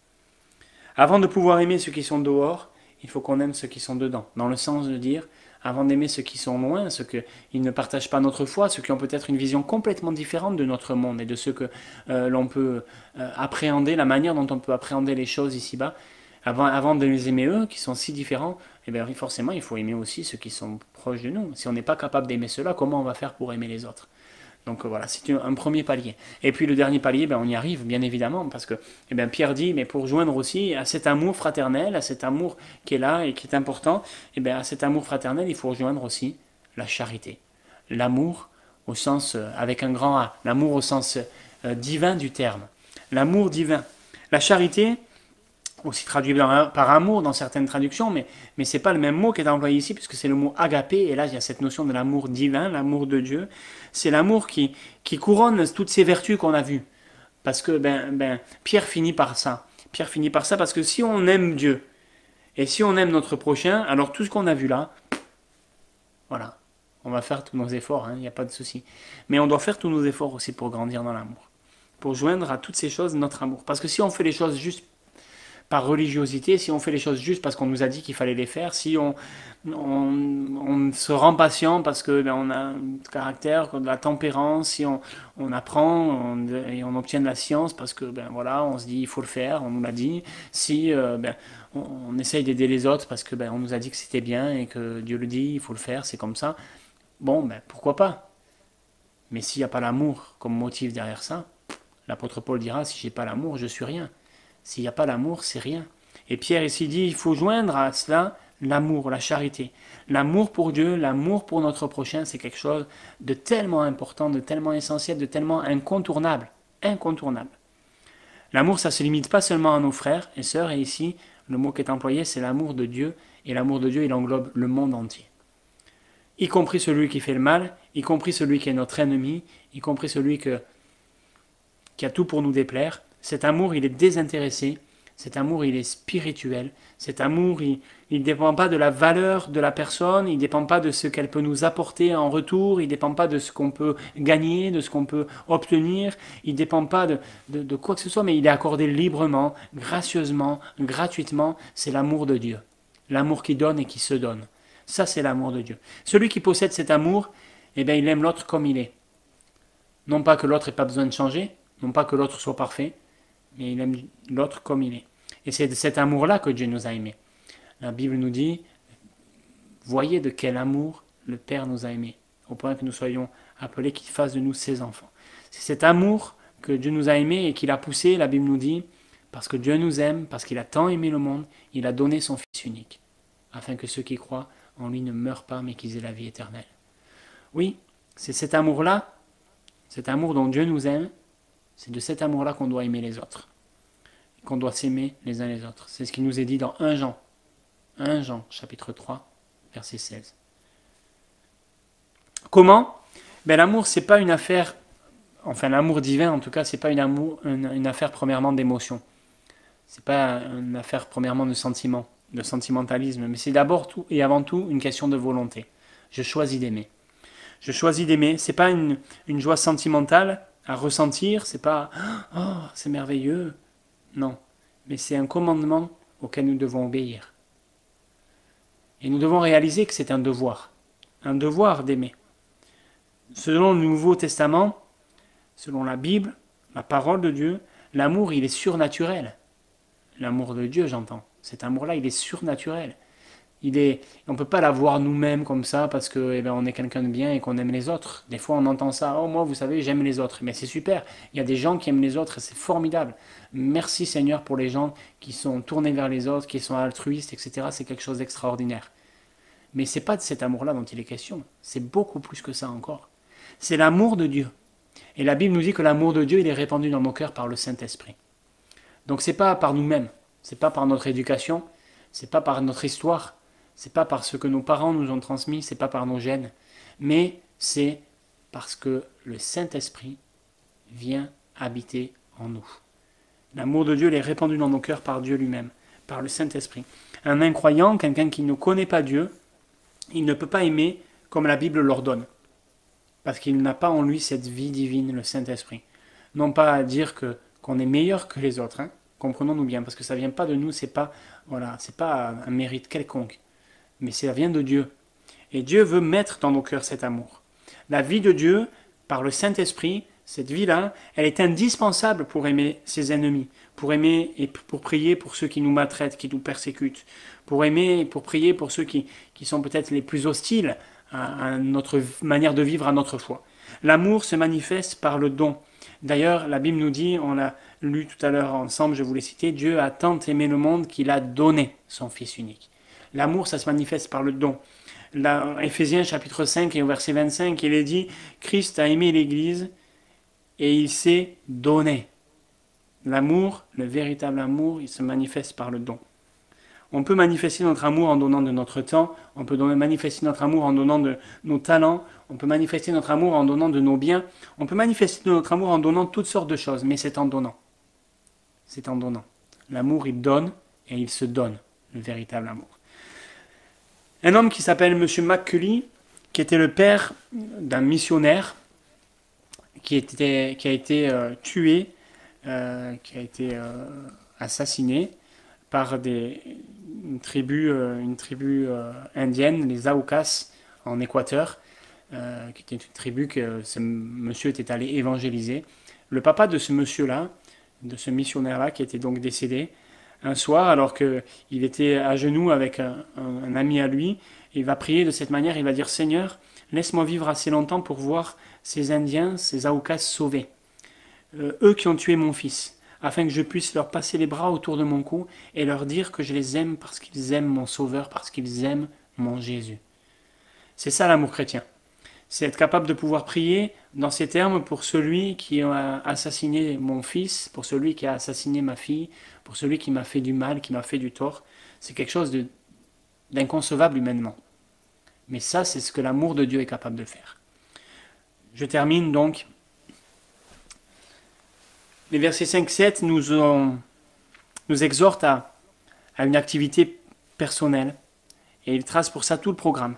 Avant de pouvoir aimer ceux qui sont dehors, il faut qu'on aime ceux qui sont dedans, dans le sens de dire, avant d'aimer ceux qui sont loin, ceux qui ne partagent pas notre foi, ceux qui ont peut-être une vision complètement différente de notre monde et de ce que l'on peut appréhender, la manière dont on peut appréhender les choses ici-bas, avant de les aimer eux, qui sont si différents, eh bien forcément il faut aimer aussi ceux qui sont proches de nous. Si on n'est pas capable d'aimer ceux-là, comment on va faire pour aimer les autres? Donc voilà, c'est un premier palier. Et puis le dernier palier, on y arrive bien évidemment, parce que Pierre dit, mais pour joindre aussi à cet amour fraternel, à cet amour qui est là et qui est important, à cet amour fraternel, il faut rejoindre aussi la charité. L'amour au sens, avec un grand A, l'amour au sens divin du terme. L'amour divin. La charité, aussi traduit par amour dans certaines traductions, mais ce n'est pas le même mot qui est employé ici, puisque c'est le mot agapé, et là il y a cette notion de l'amour divin, l'amour de Dieu. C'est l'amour qui couronne toutes ces vertus qu'on a vues. Parce que Pierre finit par ça. Pierre finit par ça parce que si on aime Dieu, et si on aime notre prochain, alors tout ce qu'on a vu là, voilà, on va faire tous nos efforts, il n'y a pas de souci. Mais on doit faire tous nos efforts aussi pour grandir dans l'amour, pour joindre à toutes ces choses notre amour. Parce que si on fait les choses juste par religiosité, si on fait les choses juste parce qu'on nous a dit qu'il fallait les faire, si on se rend patient parce que on a un caractère, de la tempérance, si on apprend et on obtient de la science parce que on se dit il faut le faire, on nous l'a dit, si on essaye d'aider les autres parce que on nous a dit que c'était bien et que Dieu le dit, il faut le faire, c'est comme ça, pourquoi pas? Mais s'il n'y a pas l'amour comme motif derrière ça, l'apôtre Paul dira, si j'ai pas l'amour, je suis rien. S'il n'y a pas l'amour, c'est rien. Et Pierre ici dit, il faut joindre à cela l'amour, la charité. L'amour pour Dieu, l'amour pour notre prochain, c'est quelque chose de tellement important, de tellement essentiel, de tellement incontournable. Incontournable. L'amour, ça ne se limite pas seulement à nos frères et sœurs, et ici, le mot qui est employé, c'est l'amour de Dieu, et l'amour de Dieu, il englobe le monde entier. Y compris celui qui fait le mal, y compris celui qui est notre ennemi, y compris celui qui a tout pour nous déplaire. Cet amour, il est désintéressé, cet amour, il est spirituel, cet amour, il ne dépend pas de la valeur de la personne, il ne dépend pas de ce qu'elle peut nous apporter en retour, il ne dépend pas de ce qu'on peut gagner, de ce qu'on peut obtenir, il ne dépend pas de quoi que ce soit, mais il est accordé librement, gracieusement, gratuitement, c'est l'amour de Dieu, l'amour qui donne et qui se donne. Ça, c'est l'amour de Dieu. Celui qui possède cet amour, il aime l'autre comme il est. Non pas que l'autre n'ait pas besoin de changer, non pas que l'autre soit parfait, mais il aime l'autre comme il est. Et c'est de cet amour-là que Dieu nous a aimés. La Bible nous dit, voyez de quel amour le Père nous a aimés, au point que nous soyons appelés qu'il fasse de nous ses enfants. C'est cet amour que Dieu nous a aimés et qu'il a poussé, la Bible nous dit, Parce que Dieu nous aime, parce qu'il a tant aimé le monde, il a donné son Fils unique, afin que ceux qui croient en lui ne meurent pas, mais qu'ils aient la vie éternelle. Oui, c'est cet amour-là, cet amour dont Dieu nous aime, c'est de cet amour-là qu'on doit aimer les autres, qu'on doit s'aimer les uns les autres. C'est ce qui nous est dit dans 1 Jean, chapitre 3, verset 16. Comment? L'amour, c'est pas une affaire, enfin l'amour divin en tout cas, c'est pas une affaire premièrement d'émotion. C'est pas une affaire premièrement de sentiment, de sentimentalisme, mais c'est d'abord tout et avant tout une question de volonté. Je choisis d'aimer. Je choisis d'aimer. C'est pas une joie sentimentale à ressentir, c'est pas oh, c'est merveilleux. Non, mais c'est un commandement auquel nous devons obéir. Et nous devons réaliser que c'est un devoir d'aimer. Selon le Nouveau Testament, selon la Bible, la parole de Dieu, l'amour, il est surnaturel. L'amour de Dieu, j'entends. Cet amour-là, il est surnaturel. On ne peut pas l'avoir nous-mêmes comme ça parce que on est quelqu'un de bien et qu'on aime les autres. Des fois, on entend ça. Oh, moi, vous savez, j'aime les autres. Mais c'est super. Il y a des gens qui aiment les autres et c'est formidable. Merci Seigneur pour les gens qui sont tournés vers les autres, qui sont altruistes, etc. C'est quelque chose d'extraordinaire. Mais ce n'est pas de cet amour-là dont il est question. C'est beaucoup plus que ça encore. C'est l'amour de Dieu. Et la Bible nous dit que l'amour de Dieu, il est répandu dans nos cœurs par le Saint-Esprit. Donc c'est pas par nous-mêmes, c'est pas par notre éducation, c'est pas par notre histoire, c'est pas par ce que nos parents nous ont transmis, c'est pas par nos gènes, mais c'est parce que le Saint-Esprit vient habiter en nous. L'amour de Dieu il est répandu dans nos cœurs par Dieu lui-même, par le Saint-Esprit. Un incroyant, quelqu'un qui ne connaît pas Dieu, il ne peut pas aimer comme la Bible l'ordonne, parce qu'il n'a pas en lui cette vie divine, le Saint-Esprit. Non pas à dire qu'on est meilleur que les autres, hein. Comprenons-nous bien, parce que ça ne vient pas de nous, c'est pas un mérite quelconque, mais ça vient de Dieu. Et Dieu veut mettre dans nos cœurs cet amour. La vie de Dieu, par le Saint-Esprit, cette vie-là, elle est indispensable pour aimer ses ennemis, pour aimer et pour prier pour ceux qui nous maltraitent, qui nous persécutent, pour aimer et pour prier pour ceux qui sont peut-être les plus hostiles à notre manière de vivre, à notre foi. L'amour se manifeste par le don. D'ailleurs, la Bible nous dit, on l'a lu tout à l'heure ensemble, je vous l'ai cité, Dieu a tant aimé le monde qu'il a donné son Fils unique. L'amour, ça se manifeste par le don. Éphésiens chapitre 5 et au verset 25, il est dit, Christ a aimé l'Église et il s'est donné. L'amour, le véritable amour, il se manifeste par le don. On peut manifester notre amour en donnant de notre temps, on peut manifester notre amour en donnant de nos talents, on peut manifester notre amour en donnant de nos biens, on peut manifester notre amour en donnant toutes sortes de choses, mais c'est en donnant. C'est en donnant. L'amour, il donne et il se donne, le véritable amour. Un homme qui s'appelle M. McCully, qui était le père d'un missionnaire qui a été tué, qui a été assassiné par une tribu indienne, les Aucas, en Équateur, qui était une tribu que ce monsieur était allé évangéliser. Le papa de ce monsieur-là, de ce missionnaire-là, qui était donc décédé, un soir, alors qu'il était à genoux avec un ami à lui, il va prier de cette manière, il va dire « Seigneur, laisse-moi vivre assez longtemps pour voir ces Indiens, ces Aucas sauvés, eux qui ont tué mon fils. » afin que je puisse leur passer les bras autour de mon cou et leur dire que je les aime parce qu'ils aiment mon Sauveur, parce qu'ils aiment mon Jésus. C'est ça l'amour chrétien. C'est être capable de pouvoir prier dans ces termes pour celui qui a assassiné mon fils, pour celui qui a assassiné ma fille, pour celui qui m'a fait du mal, qui m'a fait du tort. C'est quelque chose d'inconcevable humainement. Mais ça, c'est ce que l'amour de Dieu est capable de faire. Je termine donc. Les versets 5-7 nous exhortent à une activité personnelle et ils tracent pour ça tout le programme.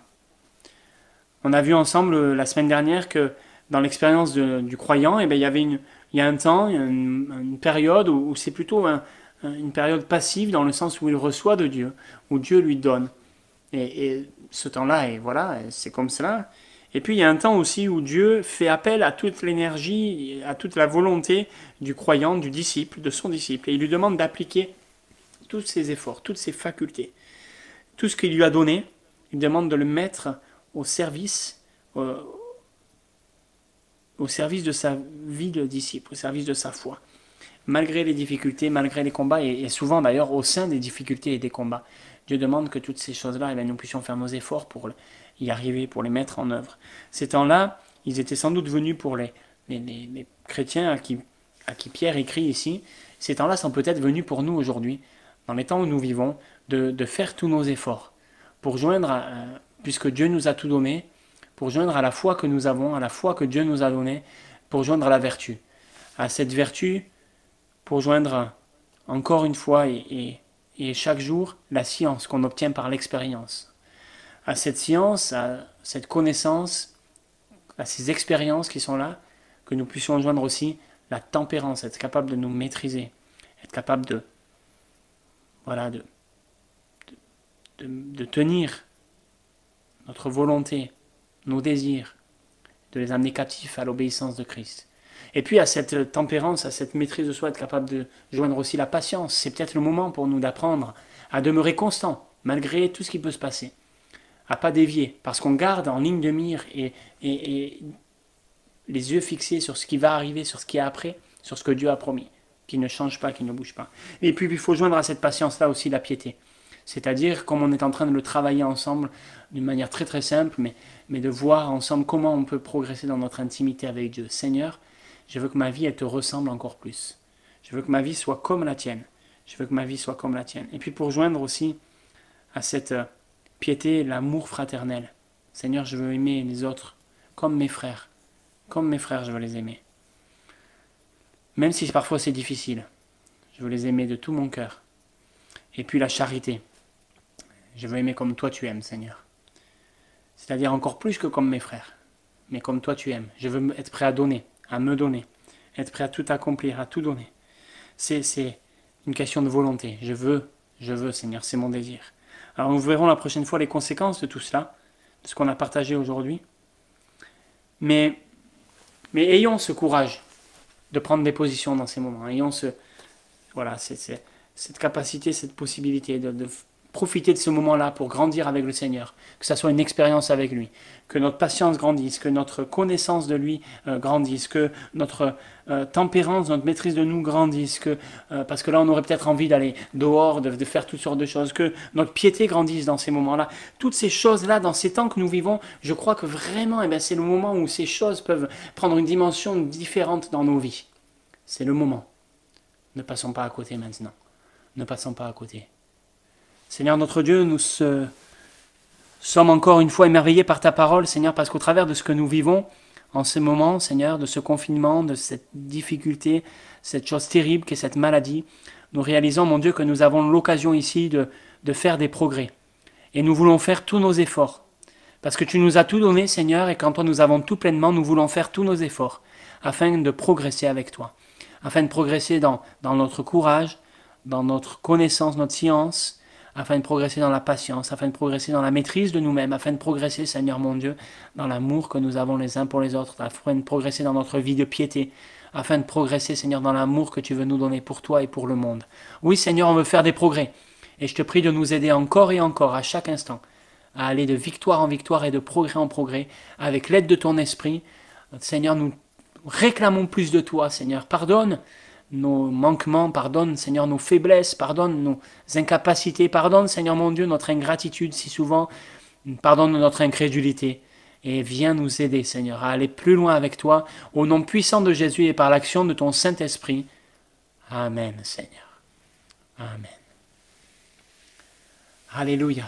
On a vu ensemble la semaine dernière que dans l'expérience du croyant, il y a un temps, une période où c'est plutôt une période passive dans le sens où il reçoit de Dieu, où Dieu lui donne. Et ce temps-là, et voilà, c'est comme cela. Et puis il y a un temps aussi où Dieu fait appel à toute l'énergie, à toute la volonté du croyant, du disciple, de son disciple. Et il lui demande d'appliquer tous ses efforts, toutes ses facultés. Tout ce qu'il lui a donné, il demande de le mettre au service de sa vie de disciple, au service de sa foi. malgré les difficultés, malgré les combats, et souvent d'ailleurs au sein des difficultés et des combats. Dieu demande que toutes ces choses-là, nous puissions faire nos efforts pour y arriver, pour les mettre en œuvre. Ces temps-là, ils étaient sans doute venus pour les chrétiens à qui Pierre écrit ici. Ces temps-là sont peut-être venus pour nous aujourd'hui, dans les temps où nous vivons, de faire tous nos efforts, pour joindre, puisque Dieu nous a tout donné, pour joindre à la foi que nous avons, à la foi que Dieu nous a donnée, pour joindre à la vertu. À cette vertu, pour joindre encore une fois et chaque jour la science qu'on obtient par l'expérience. À cette science, à cette connaissance, à ces expériences qui sont là, que nous puissions joindre aussi la tempérance, être capable de nous maîtriser, être capable de tenir notre volonté, nos désirs, de les amener captifs à l'obéissance de Christ. Et puis à cette tempérance, à cette maîtrise de soi, être capable de joindre aussi la patience. C'est peut-être le moment pour nous d'apprendre à demeurer constant, malgré tout ce qui peut se passer, à pas dévier, parce qu'on garde en ligne de mire et les yeux fixés sur ce qui va arriver, sur ce qui est après, sur ce que Dieu a promis, qui ne change pas, qui ne bouge pas. Et puis il faut joindre à cette patience-là aussi la piété. C'est-à-dire, comme on est en train de le travailler ensemble, d'une manière très très simple, mais de voir ensemble comment on peut progresser dans notre intimité avec Dieu. Seigneur, je veux que ma vie, elle te ressemble encore plus. Je veux que ma vie soit comme la tienne. Je veux que ma vie soit comme la tienne. Et puis pour joindre aussi à cette piété, l'amour fraternel. Seigneur, je veux aimer les autres comme mes frères. Comme mes frères, je veux les aimer. Même si parfois c'est difficile. Je veux les aimer de tout mon cœur. Et puis la charité. Je veux aimer comme toi tu aimes, Seigneur. C'est-à-dire encore plus que comme mes frères. Mais comme toi tu aimes. Je veux être prêt à donner, à me donner. Être prêt à tout accomplir, à tout donner. C'est une question de volonté. Je veux, Seigneur, c'est mon désir. Alors nous verrons la prochaine fois les conséquences de tout cela, de ce qu'on a partagé aujourd'hui. Mais ayons ce courage de prendre des positions dans ces moments. Ayons cette capacité, cette possibilité de profiter de ce moment-là pour grandir avec le Seigneur, que ça soit une expérience avec lui, que notre patience grandisse, que notre connaissance de lui grandisse, que notre tempérance, notre maîtrise de nous grandisse, parce que là on aurait peut-être envie d'aller dehors, de faire toutes sortes de choses, que notre piété grandisse dans ces moments-là. Toutes ces choses-là, dans ces temps que nous vivons, je crois que vraiment c'est le moment où ces choses peuvent prendre une dimension différente dans nos vies. C'est le moment. Ne passons pas à côté maintenant. Ne passons pas à côté. Seigneur notre Dieu, nous sommes encore une fois émerveillés par ta parole, Seigneur, parce qu'au travers de ce que nous vivons en ce moment, Seigneur, de ce confinement, de cette difficulté, cette chose terrible qu'est cette maladie, nous réalisons, mon Dieu, que nous avons l'occasion ici de faire des progrès. Et nous voulons faire tous nos efforts. Parce que tu nous as tout donné, Seigneur, et quand toi nous avons tout pleinement, nous voulons faire tous nos efforts afin de progresser avec toi, afin de progresser dans notre courage, dans notre connaissance, notre science, afin de progresser dans la patience, afin de progresser dans la maîtrise de nous-mêmes, afin de progresser, Seigneur mon Dieu, dans l'amour que nous avons les uns pour les autres, afin de progresser dans notre vie de piété, afin de progresser, Seigneur, dans l'amour que tu veux nous donner pour toi et pour le monde. Oui, Seigneur, on veut faire des progrès, et je te prie de nous aider encore et encore, à chaque instant, à aller de victoire en victoire et de progrès en progrès, avec l'aide de ton esprit. Seigneur, nous réclamons plus de toi, Seigneur. Pardonne nos manquements, pardonne, Seigneur, nos faiblesses, pardonne nos incapacités, pardonne, Seigneur mon Dieu, notre ingratitude si souvent, pardonne notre incrédulité, et viens nous aider, Seigneur, à aller plus loin avec toi, au nom puissant de Jésus et par l'action de ton Saint-Esprit. Amen, Seigneur. Amen. Alléluia.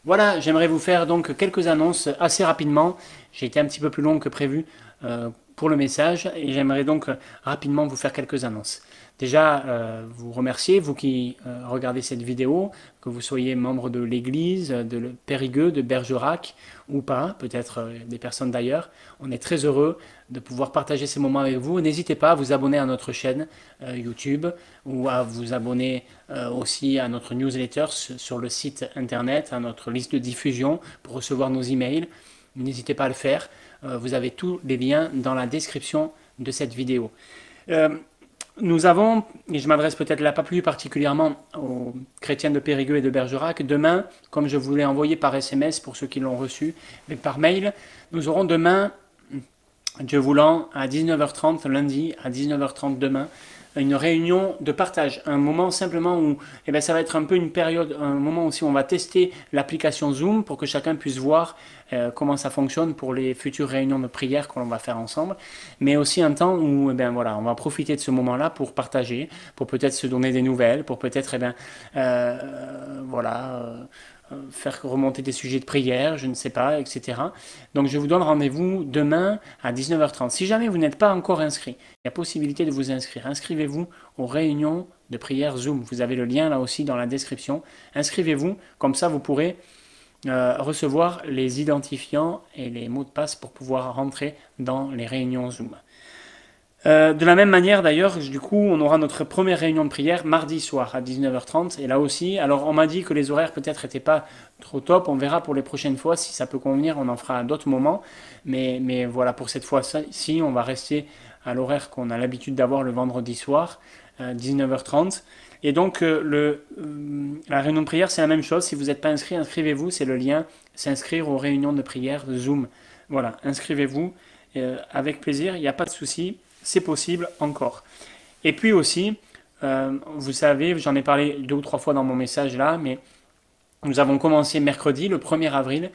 Voilà, j'aimerais vous faire donc quelques annonces assez rapidement. J'ai été un petit peu plus long que prévu pour le message et j'aimerais donc rapidement vous faire quelques annonces. Déjà, vous remercier, vous qui regardez cette vidéo, que vous soyez membre de l'église, de Périgueux, de Bergerac ou pas, peut-être des personnes d'ailleurs. On est très heureux de pouvoir partager ces moments avec vous. N'hésitez pas à vous abonner à notre chaîne YouTube ou à vous abonner aussi à notre newsletter sur le site internet, à notre liste de diffusion pour recevoir nos emails. N'hésitez pas à le faire. Vous avez tous les liens dans la description de cette vidéo. Nous avons, et je m'adresse peut-être là pas plus particulièrement aux chrétiens de Périgueux et de Bergerac, demain, comme je vous l'ai envoyé par SMS pour ceux qui l'ont reçu, mais par mail, nous aurons demain, Dieu voulant, à 19h30, lundi, à 19h30 demain, une réunion de partage, un moment simplement où ça va être un peu une période, un moment aussi où on va tester l'application Zoom pour que chacun puisse voir comment ça fonctionne pour les futures réunions de prière qu'on va faire ensemble, mais aussi un temps où voilà, on va profiter de ce moment-là pour partager, pour peut-être se donner des nouvelles, pour peut-être faire remonter des sujets de prière, je ne sais pas, etc. Donc je vous donne rendez-vous demain à 19h30. Si jamais vous n'êtes pas encore inscrit, il y a possibilité de vous inscrire. Inscrivez-vous aux réunions de prière Zoom. Vous avez le lien là aussi dans la description. Inscrivez-vous, comme ça vous pourrez recevoir les identifiants et les mots de passe pour pouvoir rentrer dans les réunions Zoom. De la même manière d'ailleurs, du coup, on aura notre première réunion de prière mardi soir à 19h30. Et là aussi, alors on m'a dit que les horaires peut-être n'étaient pas trop top. On verra pour les prochaines fois si ça peut convenir. On en fera à d'autres moments. Mais voilà, pour cette fois-ci, on va rester à l'horaire qu'on a l'habitude d'avoir le vendredi soir, 19h30. Et donc, la réunion de prière, c'est la même chose. Si vous n'êtes pas inscrit, inscrivez-vous. C'est le lien, s'inscrire aux réunions de prière Zoom. Voilà, inscrivez-vous avec plaisir. Il n'y a pas de souci. C'est possible encore. Et puis aussi, vous savez, j'en ai parlé 2 ou 3 fois dans mon message là, mais nous avons commencé mercredi, le 1er avril,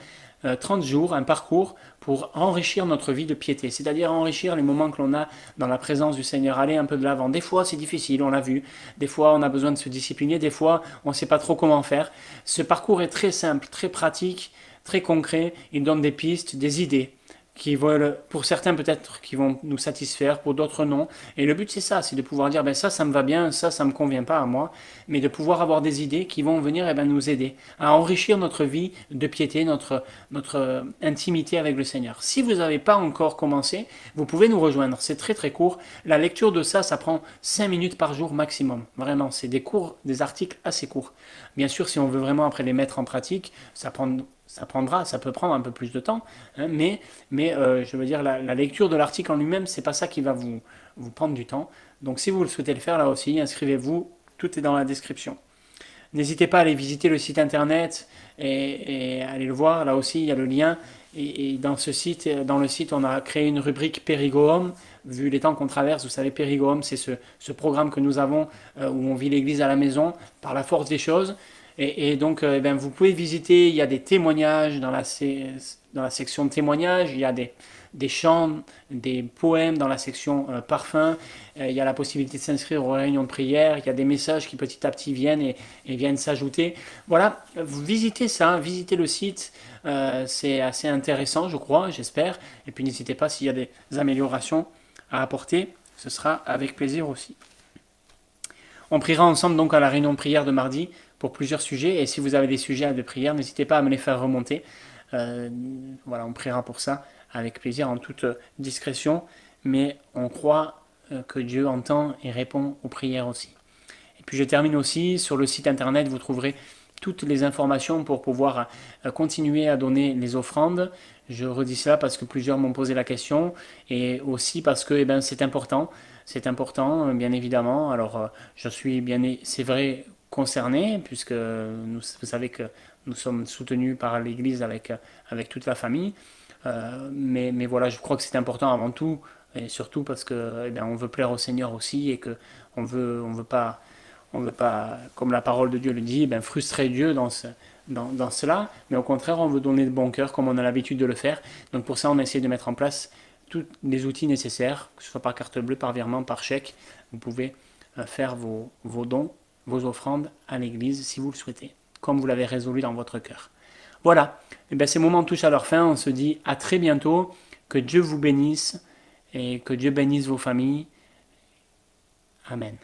30 jours, un parcours pour enrichir notre vie de piété, c'est-à-dire enrichir les moments que l'on a dans la présence du Seigneur, aller un peu de l'avant. Des fois, c'est difficile, on l'a vu. Des fois, on a besoin de se discipliner. Des fois, on ne sait pas trop comment faire. Ce parcours est très simple, très pratique, très concret. Il donne des pistes, des idées qui veulent, pour certains peut-être, qui vont nous satisfaire, pour d'autres non. Et le but c'est ça, c'est de pouvoir dire, ça me va bien, ça me convient pas à moi, mais de pouvoir avoir des idées qui vont venir nous aider à enrichir notre vie de piété, notre intimité avec le Seigneur. Si vous n'avez pas encore commencé, vous pouvez nous rejoindre, c'est très très court. La lecture de ça prend 5 minutes par jour maximum. Vraiment, c'est des cours, des articles assez courts. Bien sûr, si on veut vraiment après les mettre en pratique, ça peut prendre un peu plus de temps, hein, mais je veux dire, la lecture de l'article en lui-même, c'est pas ça qui va vous prendre du temps. Donc si vous le souhaitez le faire là aussi, inscrivez-vous, tout est dans la description. N'hésitez pas à aller visiter le site internet et aller le voir, là aussi il y a le lien. Et dans le site, on a créé une rubrique Périgueux Home. Vu les temps qu'on traverse, vous savez, Périgueux Home, c'est ce programme que nous avons où on vit l'église à la maison par la force des choses. Et donc, vous pouvez visiter, il y a des témoignages dans la section de témoignages, il y a des chants, des poèmes dans la section parfum, il y a la possibilité de s'inscrire aux réunions de prière, il y a des messages qui petit à petit viennent et viennent s'ajouter. Voilà, visitez ça, visitez le site, c'est assez intéressant, je crois, j'espère. Et puis n'hésitez pas s'il y a des améliorations à apporter, ce sera avec plaisir aussi. On priera ensemble donc à la réunion de prière de mardi pour plusieurs sujets. Et si vous avez des sujets de prière, n'hésitez pas à me les faire remonter. Voilà, on priera pour ça avec plaisir, en toute discrétion. Mais on croit que Dieu entend et répond aux prières aussi. Et puis je termine aussi, sur le site internet, vous trouverez toutes les informations pour pouvoir continuer à donner les offrandes. Je redis cela parce que plusieurs m'ont posé la question et aussi parce que c'est important. C'est important, bien évidemment. Alors, je suis c'est vrai, concerné, puisque vous savez que nous sommes soutenus par l'Église avec toute la famille. Mais voilà, je crois que c'est important avant tout, et surtout parce que on veut plaire au Seigneur aussi, et que on veut pas, comme la parole de Dieu le dit, frustrer Dieu dans cela, mais au contraire, on veut donner de bon cœur, comme on a l'habitude de le faire. Donc pour ça, on essaie de mettre en place tous les outils nécessaires, que ce soit par carte bleue, par virement, par chèque. Vous pouvez faire vos dons, vos offrandes à l'Église si vous le souhaitez, comme vous l'avez résolu dans votre cœur. Voilà, ces moments touchent à leur fin. On se dit à très bientôt, que Dieu vous bénisse et que Dieu bénisse vos familles. Amen.